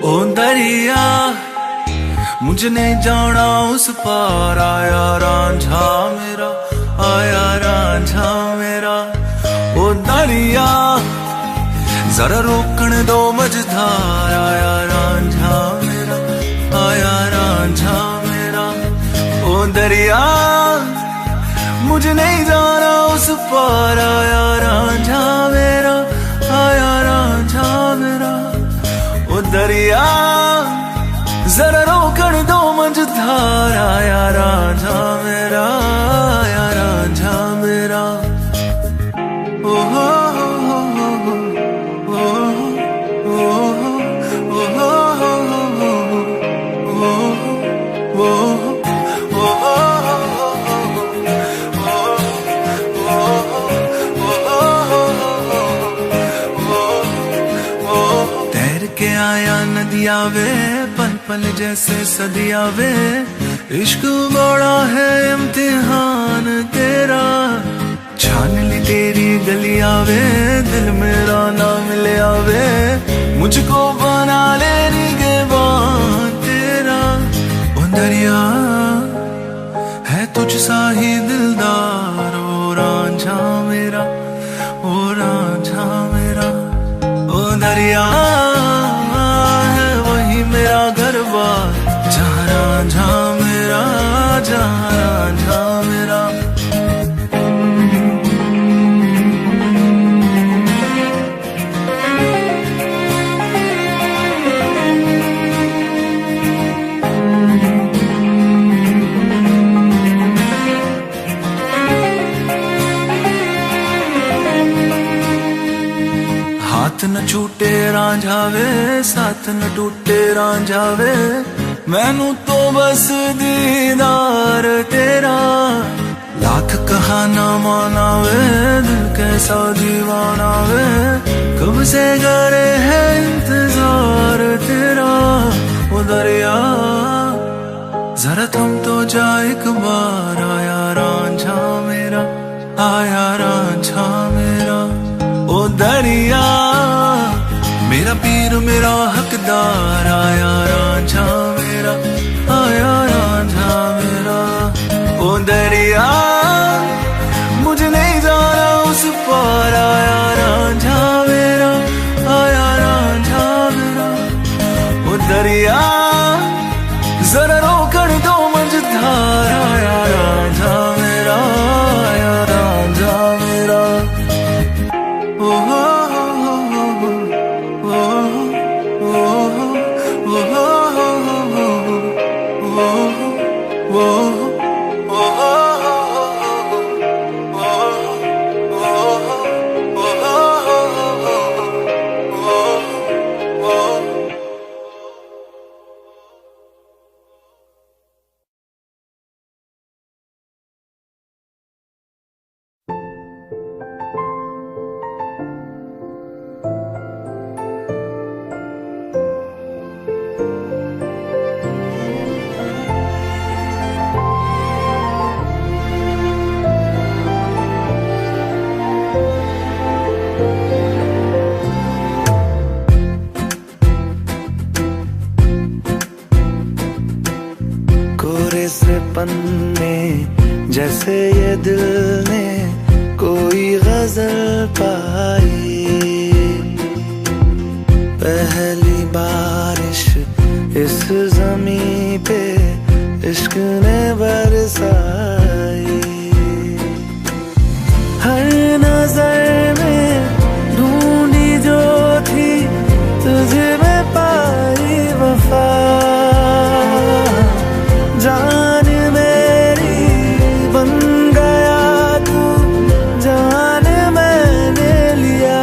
ओ दरिया मुझे नहीं जाना उस पार, आया रांझा मेरा, आया रांझा मेरा। ओ दरिया जरा रोकण दो मझधार, आया रांझा मेरा, आया रांझा मेरा। ओ दरिया मुझे नहीं जाना उस पार, आया रांझा मेरा, आया रांझा मेरा। ओ दरिया जरा रोकण दो मझधार, आया रांझा मेरा, आया रांझा मेरा। ओ हो हो हो हो, ओ हो ओ हो ओ हो तैर के आया नदिया वे, पल पल जैसे सदिया वे। इश्क बड़ा है इम्तिहान तेरा, छान ली तेरी गलिया वे। दिल मेरा ना मिले आवे, मुझको बना ले निगहबान तेरा। ओ दरिया है तुझ सा ही दिलदार, ओ रांझा मेरा, ओ रांझा मेरा। ओ दरिया है वही मेरा घर बार, जहाँ रांझा मेरा, जहाँ रांझा मेरा। हाथ न छूटे रांझा वे, साथ न टूटे रांझा वे। मैनू तो बस दीदार तेरा, लाख कहा ना माना वे। दिल कैसा दीवाना वे, कब से करे है इंतजार तेरा। ओ दरिया जरा थम तो जा एक बार, आया रांझा मेरा, आया रांझा मेरा। ओ दरिया मेरा पीर मेरा हकदार, आया रांझा मेरा, आया रांझा मेरा। ओ दरिया मुझे नहीं जाना उस पार, आया रांझा मेरा, आया रांझा मेरा। ओ दरिया जरा रोकण दो मझधार, आया रांझा मेरा, आया रांझा मेरा। ओ हो oh में, जैसे ये दिल ने कोई गजल पाई। पहली बारिश इस ज़मीं पे इश्क ने बरसाई। हर नजर में ढूंढी जो थी तुझे में पाई वफा। जान मेरी बन गया तू, जान मैंने लिया।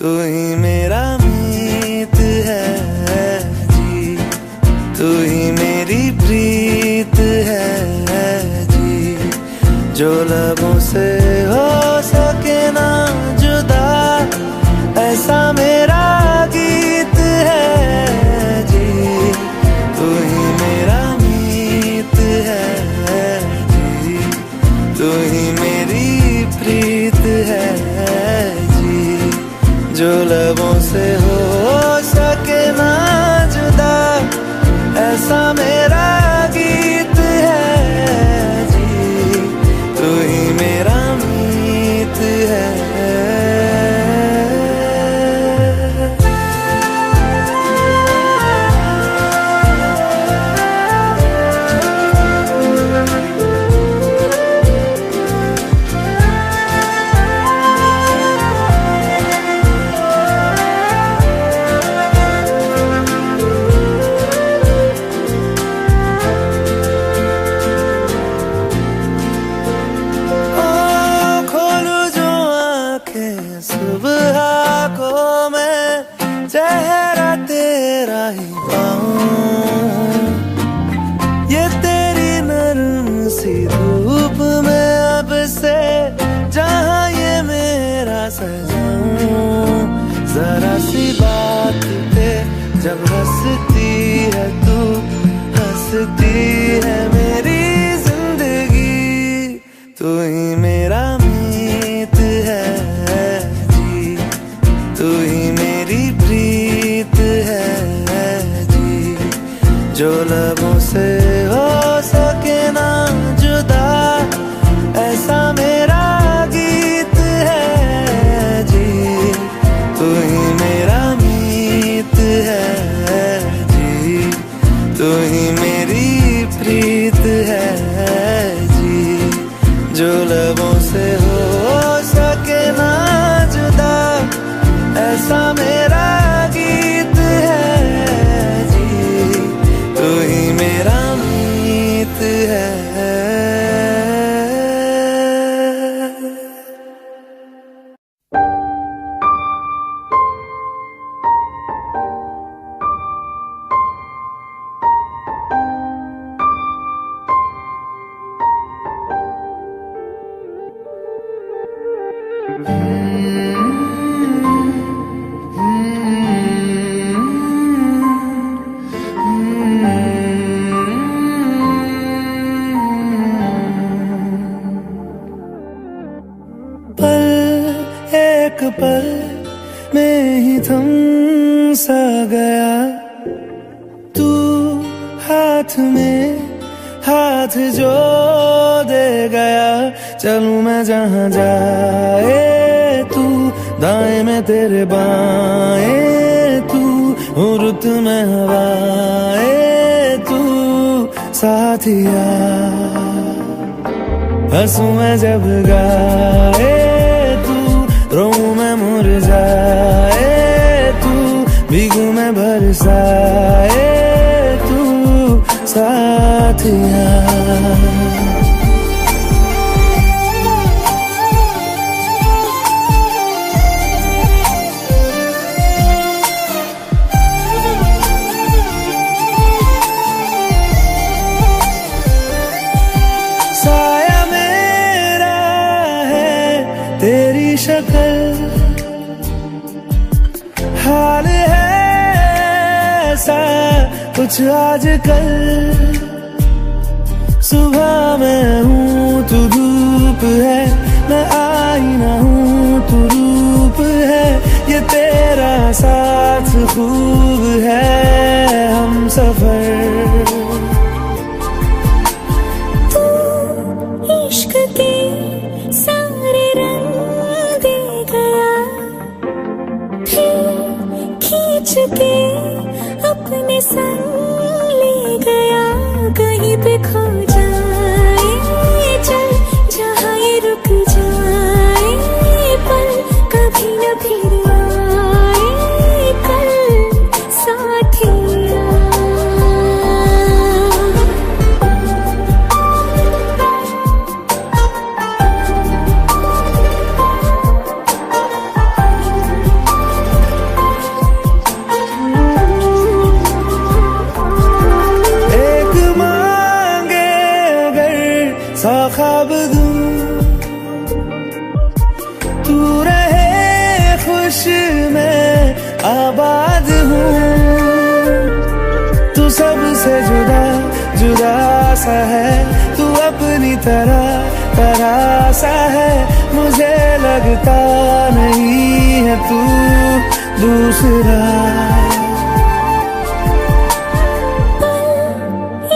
तू ही मेरा मीत है जी, तू ही मेरी प्रीत है जी। जो लबों से हो सके ना जुदा, ऐसा मेरा गीत है जी। तू ही मेरा मीत है जी, तू ही मेरी प्रीत है जी। जो लबों से हो सके ना जुदा, ऐसा मेरा गीत है जी। तू ही मेरा मीत है। सुबह को मैं चेहरा तेरा ही पाऊं, ये तेरी नरम सी धूप में अब से जहां ये मेरा सजाऊं। जरा सी बात पे जब हंसती है तू, हंसती है मेरी जिंदगी। तू ही मेरा मीत है, तू ही मेरी प्रीत है जी। जो लबों से हो सके ना जुदा, ऐसा मेरा गीत है जी। तू ही मेरा मीत है जी, तू ही मेरी प्रीत है जी। जो लबों से हो सके ना जुदा, ऐसा मेरा गीत है जी। तू ही मेरा मीत है। एक पल में ही थम सा गया तू, हाथ में हाथ जो दे गया। चलूं मैं जहां जाए तू, दाएं में तेरे बाएं तू, रुत में हवाए तू साथिया। हंसूं मैं जब गाए तू, रोऊं मैं मुरझाए तू, भीगूं मैं बरसाए तू साथिया। साया मेरा है तेरी शक्ल, हाल है ऐसा कुछ आजकल। सुबह मैं हूँ तू धूप है, मैं आईना हूँ तू रूप है। ये तेरा साथ खूब है हम सफर। सा ख्वाब दूं, तू रहे खुश मैं आबाद हूँ। तू सबसे जुदा जुदा सा है, तू अपनी तरह सा है, मुझे लगता नहीं है तू दूसरा।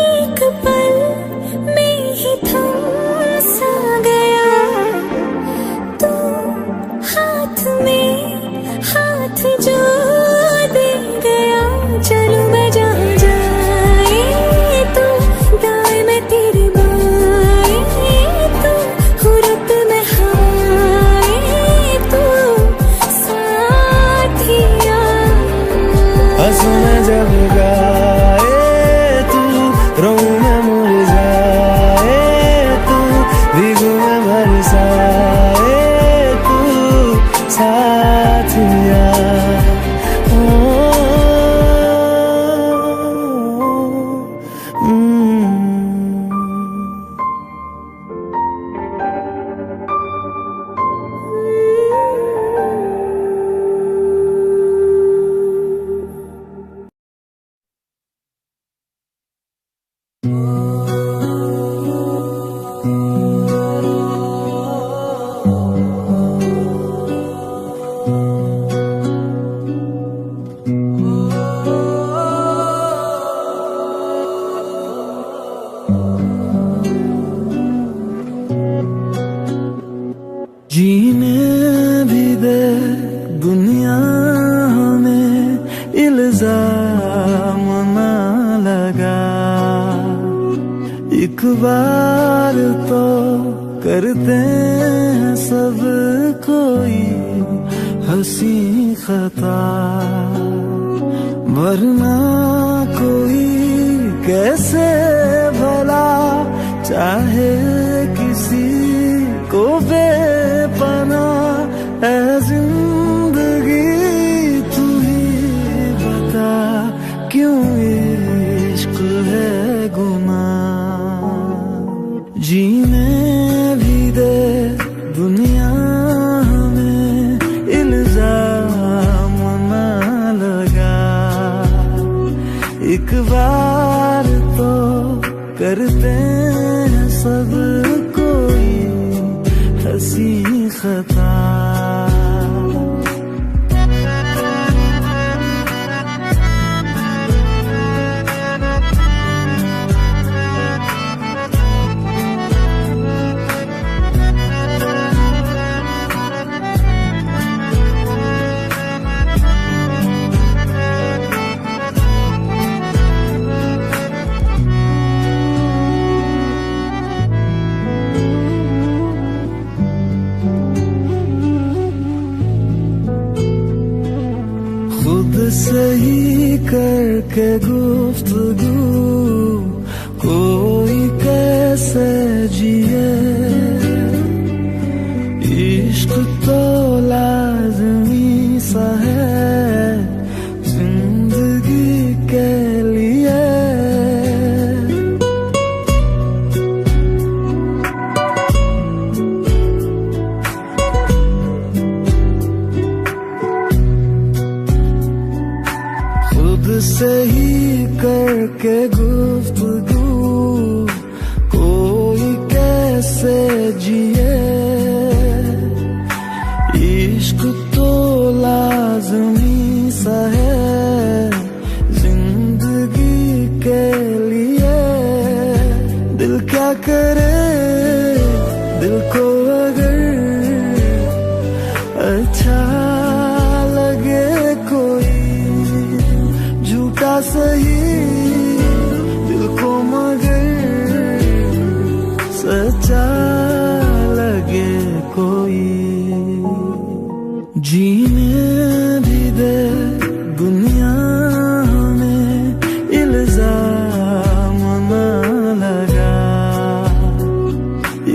एक पल में ही थम सा गया, तू हाथ में हाथ जो दे गया। चलूं मैं जहाँ जाए तू, दाएं में तेरे बाएं तू, हुरत में हवाएं तू, साथिया। हंसूं मैं जब गाए तू, रोऊं मैं मुरझाए तू, भीगूं मैं बरसाए तू, साथिया। जीने भी दे दुनिया हमें, इल्जाम ना लगा। एक बार तो करते हैं सब कोई हंसी खता, वरना कोई कैसे भला चाहे किसी को बेपना। ऐ जिंदगी तू ही बता, क्यों इश्क है गुनाह। जीने भी दे दुनिया हमें, इल्जाम ना लगा। एक बार तो करते हैं सब कोई हंसी खता। खुद सही करके गुफ्तगू कोई कैसे जिए। इश्क तो लाज़मी सा है जिंदगी के लिए। सही करके गुफ्तगू कोई कैसे जिए। इश्क तो लाज़मी सा है जिंदगी के लिए। दिल क्या करे, दिल को अगर अच्छा लगे कोई झूठा सही, दिल को मगर सच्चा लगे कोई। जीने भी दे दुनिया हमें, इल्जाम ना लगा।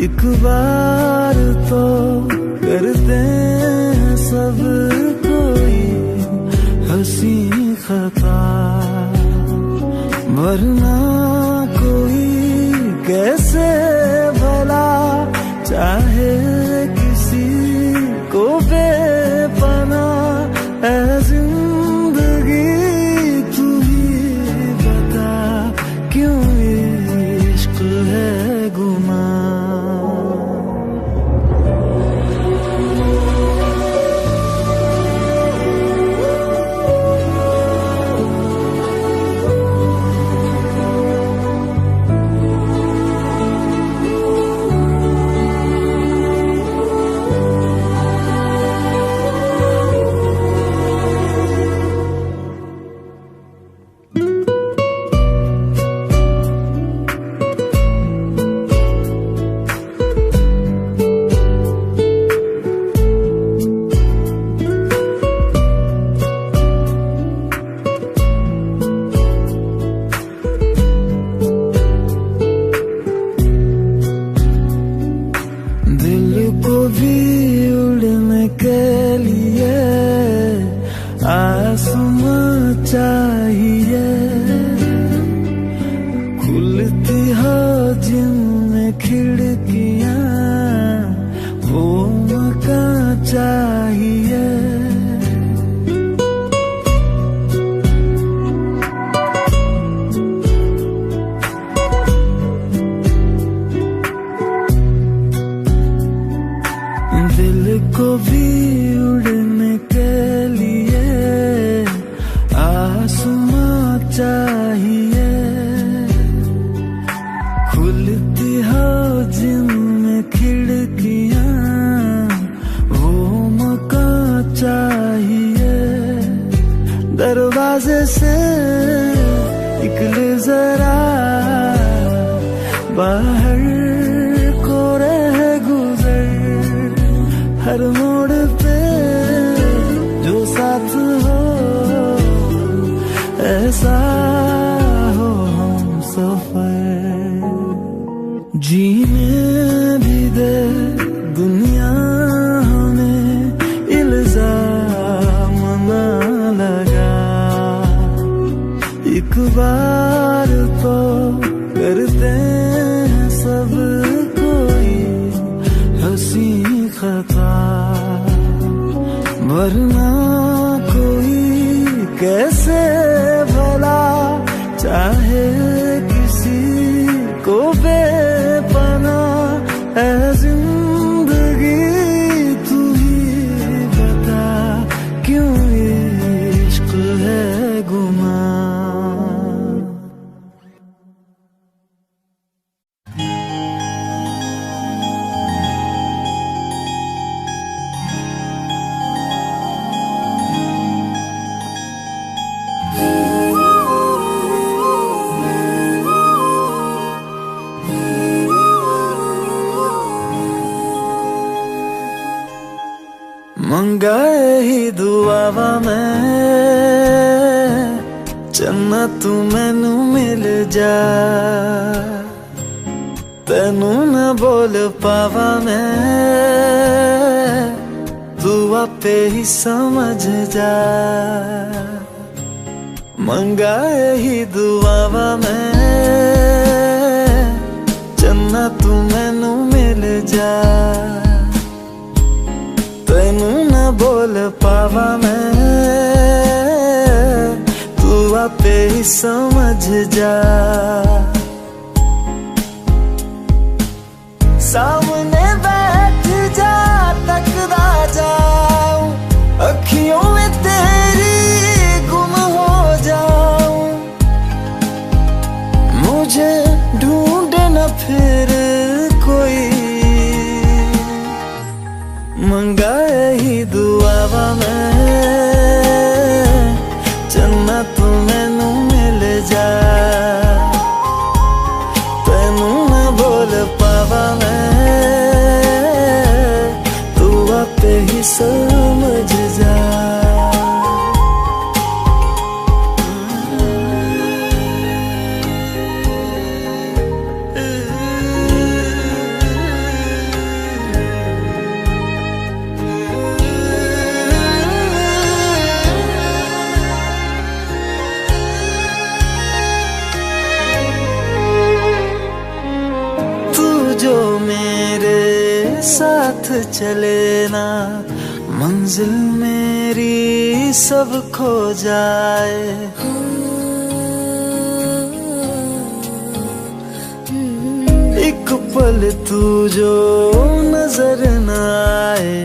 एक बार तो करते हैं सब कोई हंसी खता, वरना कोई कैसे भला दरवाजे से निकले जरा बाहर को रह गुजर, हर मोड़ पे जो साथ हो ऐसा हो हम सफर। जीने भी दे दुनिया हमें इल्जाम ना लगा, एक बार तो करते हैं सब कोई हंसी खता, वरना कोई कैसे भला चाहे किसी को बेपनाह है जिंदगी। तू ही बता क्यों इश्क है गुमा। मंगाए ही दुआवा मैं चन्ना तू मैनू मिल जा, तेनू न बोल पावा मैं तू आपे ही समझ जा। मंगाए ही दुआवा मैं चन्ना तू मैनू मिल जा, तेनू न बोल पावा मैं तू आपे ही समझ जा। सामने बैठ जा तकदा जाऊं, अखियों में तेरी गुम हो जाऊं, मुझे ढूंढे न फिर कोई। मंगाए ही दुआवा मैं चन्ना तू मैनू मिल जा, तेनू न बोल पावा मैं तू आपे ही समझ जा। जो मेरे साथ चले ना मंजिल मेरी सब खो जाए, एक पल तू जो नजर न आए,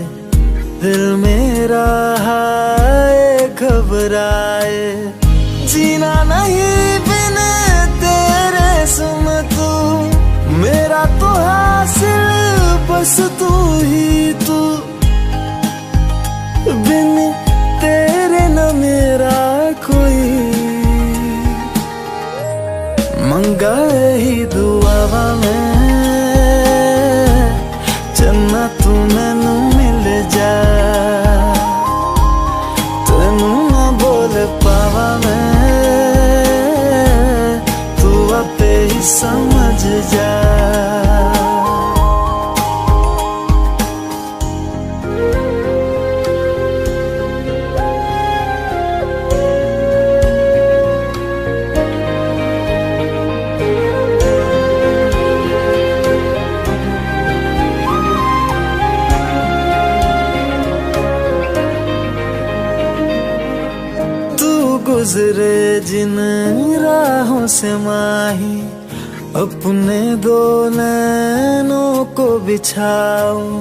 दिल मेरा हाय घबराए। जीना नहीं बिन तेरे सुन तू, मेरा तो हासिल बस तू ही तू, बिन तेरे न मेरा कोई। मंगाए ही दुआवा मैं चन्ना तू मैनू मिल जा, तेनू न बोल पावा मैं तू आपे ही समझ जा। गुजरे जिन राहों से माही, अपने दो नैनों को बिछाऊं,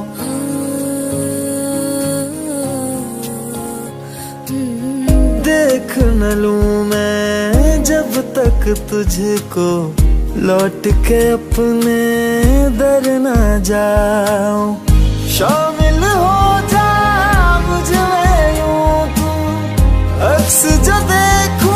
देख न लूं मैं जब तक तुझको, लौट के अपने दर न जाऊं। शामिल हो जा मुझ में यूं तू, अक्स जो देखूं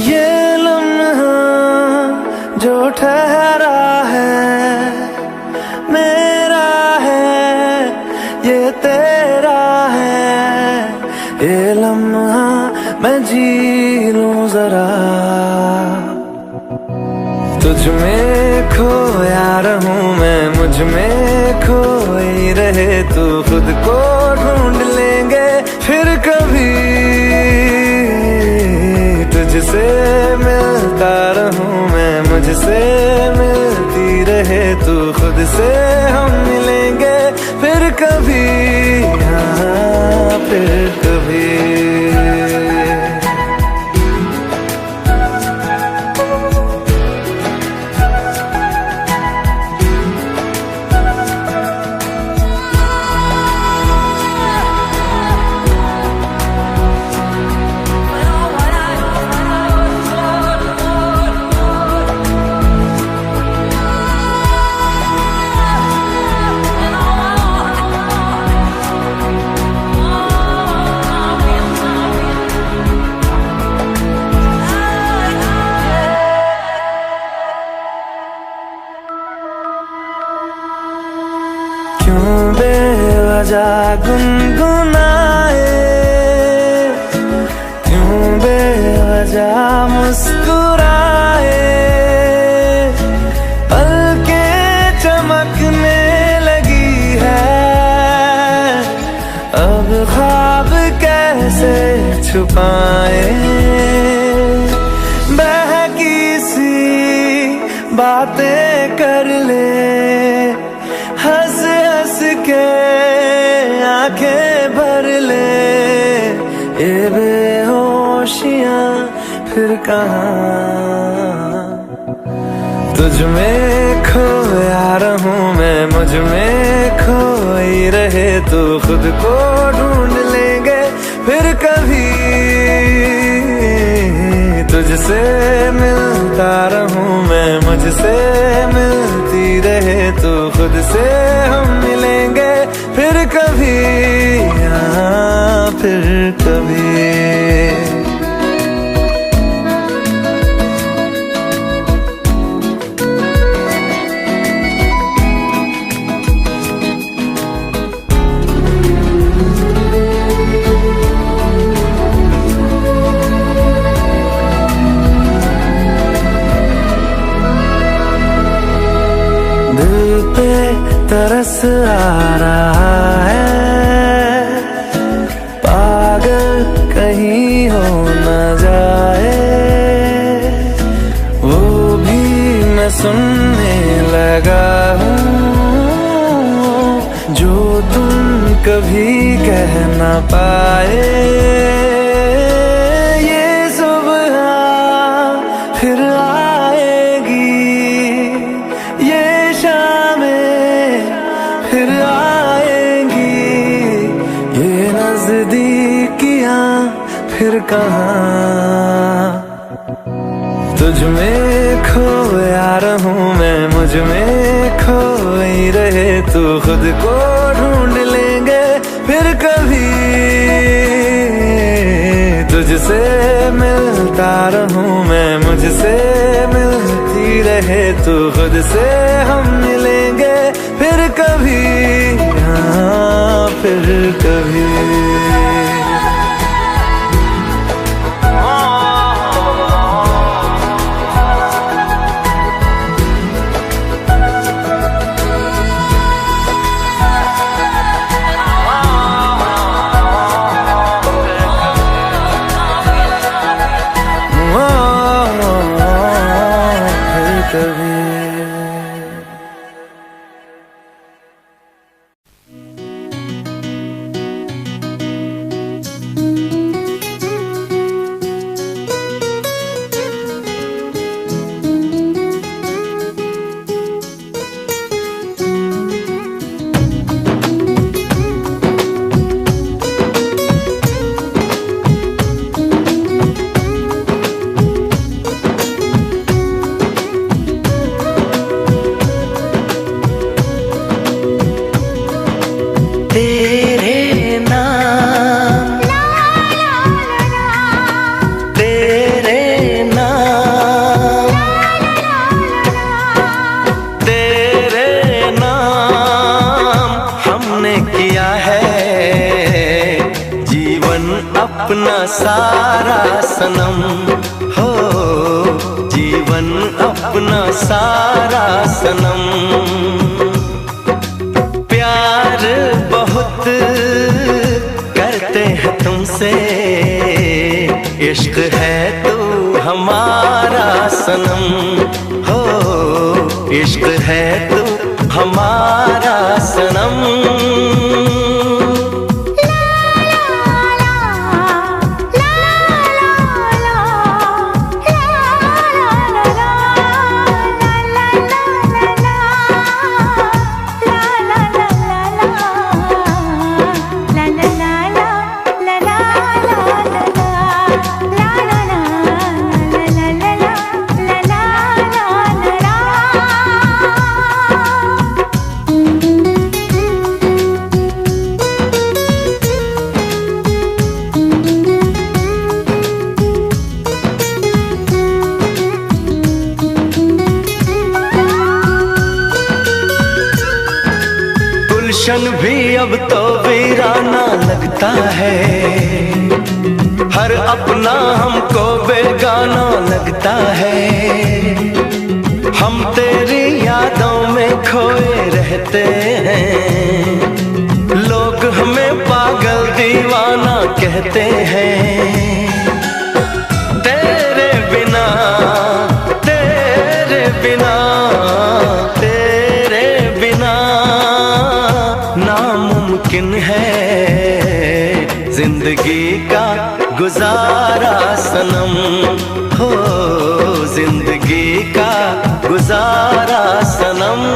ये लम्हा जो ठहरा है मेरा है, ये तेरा है। ये लम्हा मैं जी लूं जरा, तुझ में खोया रहूं मैं, मुझ में खोई रहे तू। खुद को ढूंढ लेंगे फिर कभी, तुझसे मिलता रहूं मैं, मुझसे मिलती रहे तू। खुद से हम मिलेंगे फिर कभी, हाँ फिर कभी। क्यों बेवजह गुनगुनाए, क्यों बेवजह मुस्कुराए। पलकें चमकने लगी है, अब ख्वाब कैसे छुपाए। बहकी सी बातें कर ले, हंस हंस के आंखें भर ले। ये बेहोशियां फिर कहाँ, तुझ में खोया रहूं मैं, मुझ में खोई रहे तू। खुद को ढूंढ लेंगे फिर कभी, तुझसे मिलता रहूं मैं, मुझसे मिलती रहे तू। खुद से हम मिलेंगे फिर कभी, हाँ फिर कभी। दिल पे तरस आ रहा है, पागल कहीं हो न जाए। वो भी मैं सुनने लगा हूँ, जो तुम कभी कह न पाए। ये सुबह फिर आएगी, ये फिर आएंगी। ये नजदीकियां फिर कहाँ, तुझ में खोया रहूं मैं, मुझ में खोई रहे तू। खुद को ढूंढ लेंगे फिर कभी, तुझसे मिलता रहूं मैं, मुझसे मिलती रहे तू। खुद से हम मिलेंगे फिर कभी, हाँ फिर कभी। कभी अपना सारा सनम, हो जीवन अपना सारा सनम। प्यार बहुत करते हैं तुमसे, इश्क है तू हमारा सनम, हो इश्क है तू हमारा सनम। गुलशन भी अब तो वीराना लगता है, हर अपना हमको बेगाना लगता है। हम तेरी यादों में खोए रहते हैं, लोग हमें पागल दीवाना कहते हैं। तेरे बिना तेरे बिना तेरे बिना नामुमकिन है जिंदगी का गुजारा सनम, हो जिंदगी का गुजारा सनम।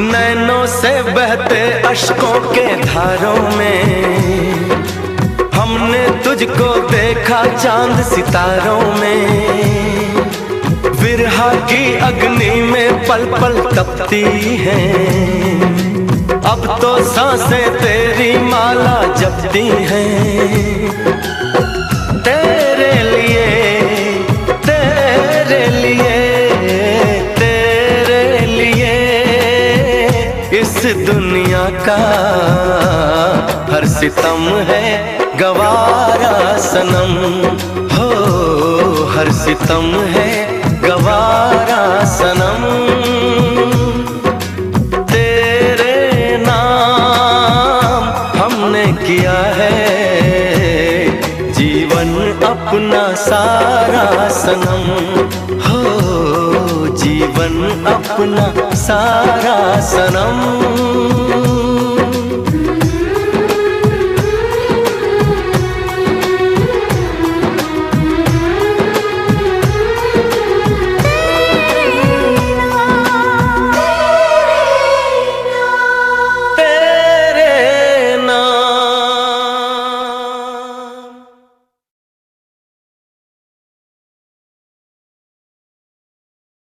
नैनों से बहते अश्कों के धारों में हमने तुझको देखा चांद सितारों में। विरहा की अग्नि में पल पल तपती हैं, अब तो सांसें तेरी माला जपती हैं। तेरे लिए तेरे लिए तेरे लिए इस दुनिया का हर सितम है गवारा सनम, हो हर सितम है गवारा सनम। तेरे नाम हमने किया है जीवन अपना सारा सनम, हो जीवन अपना सारा सनम।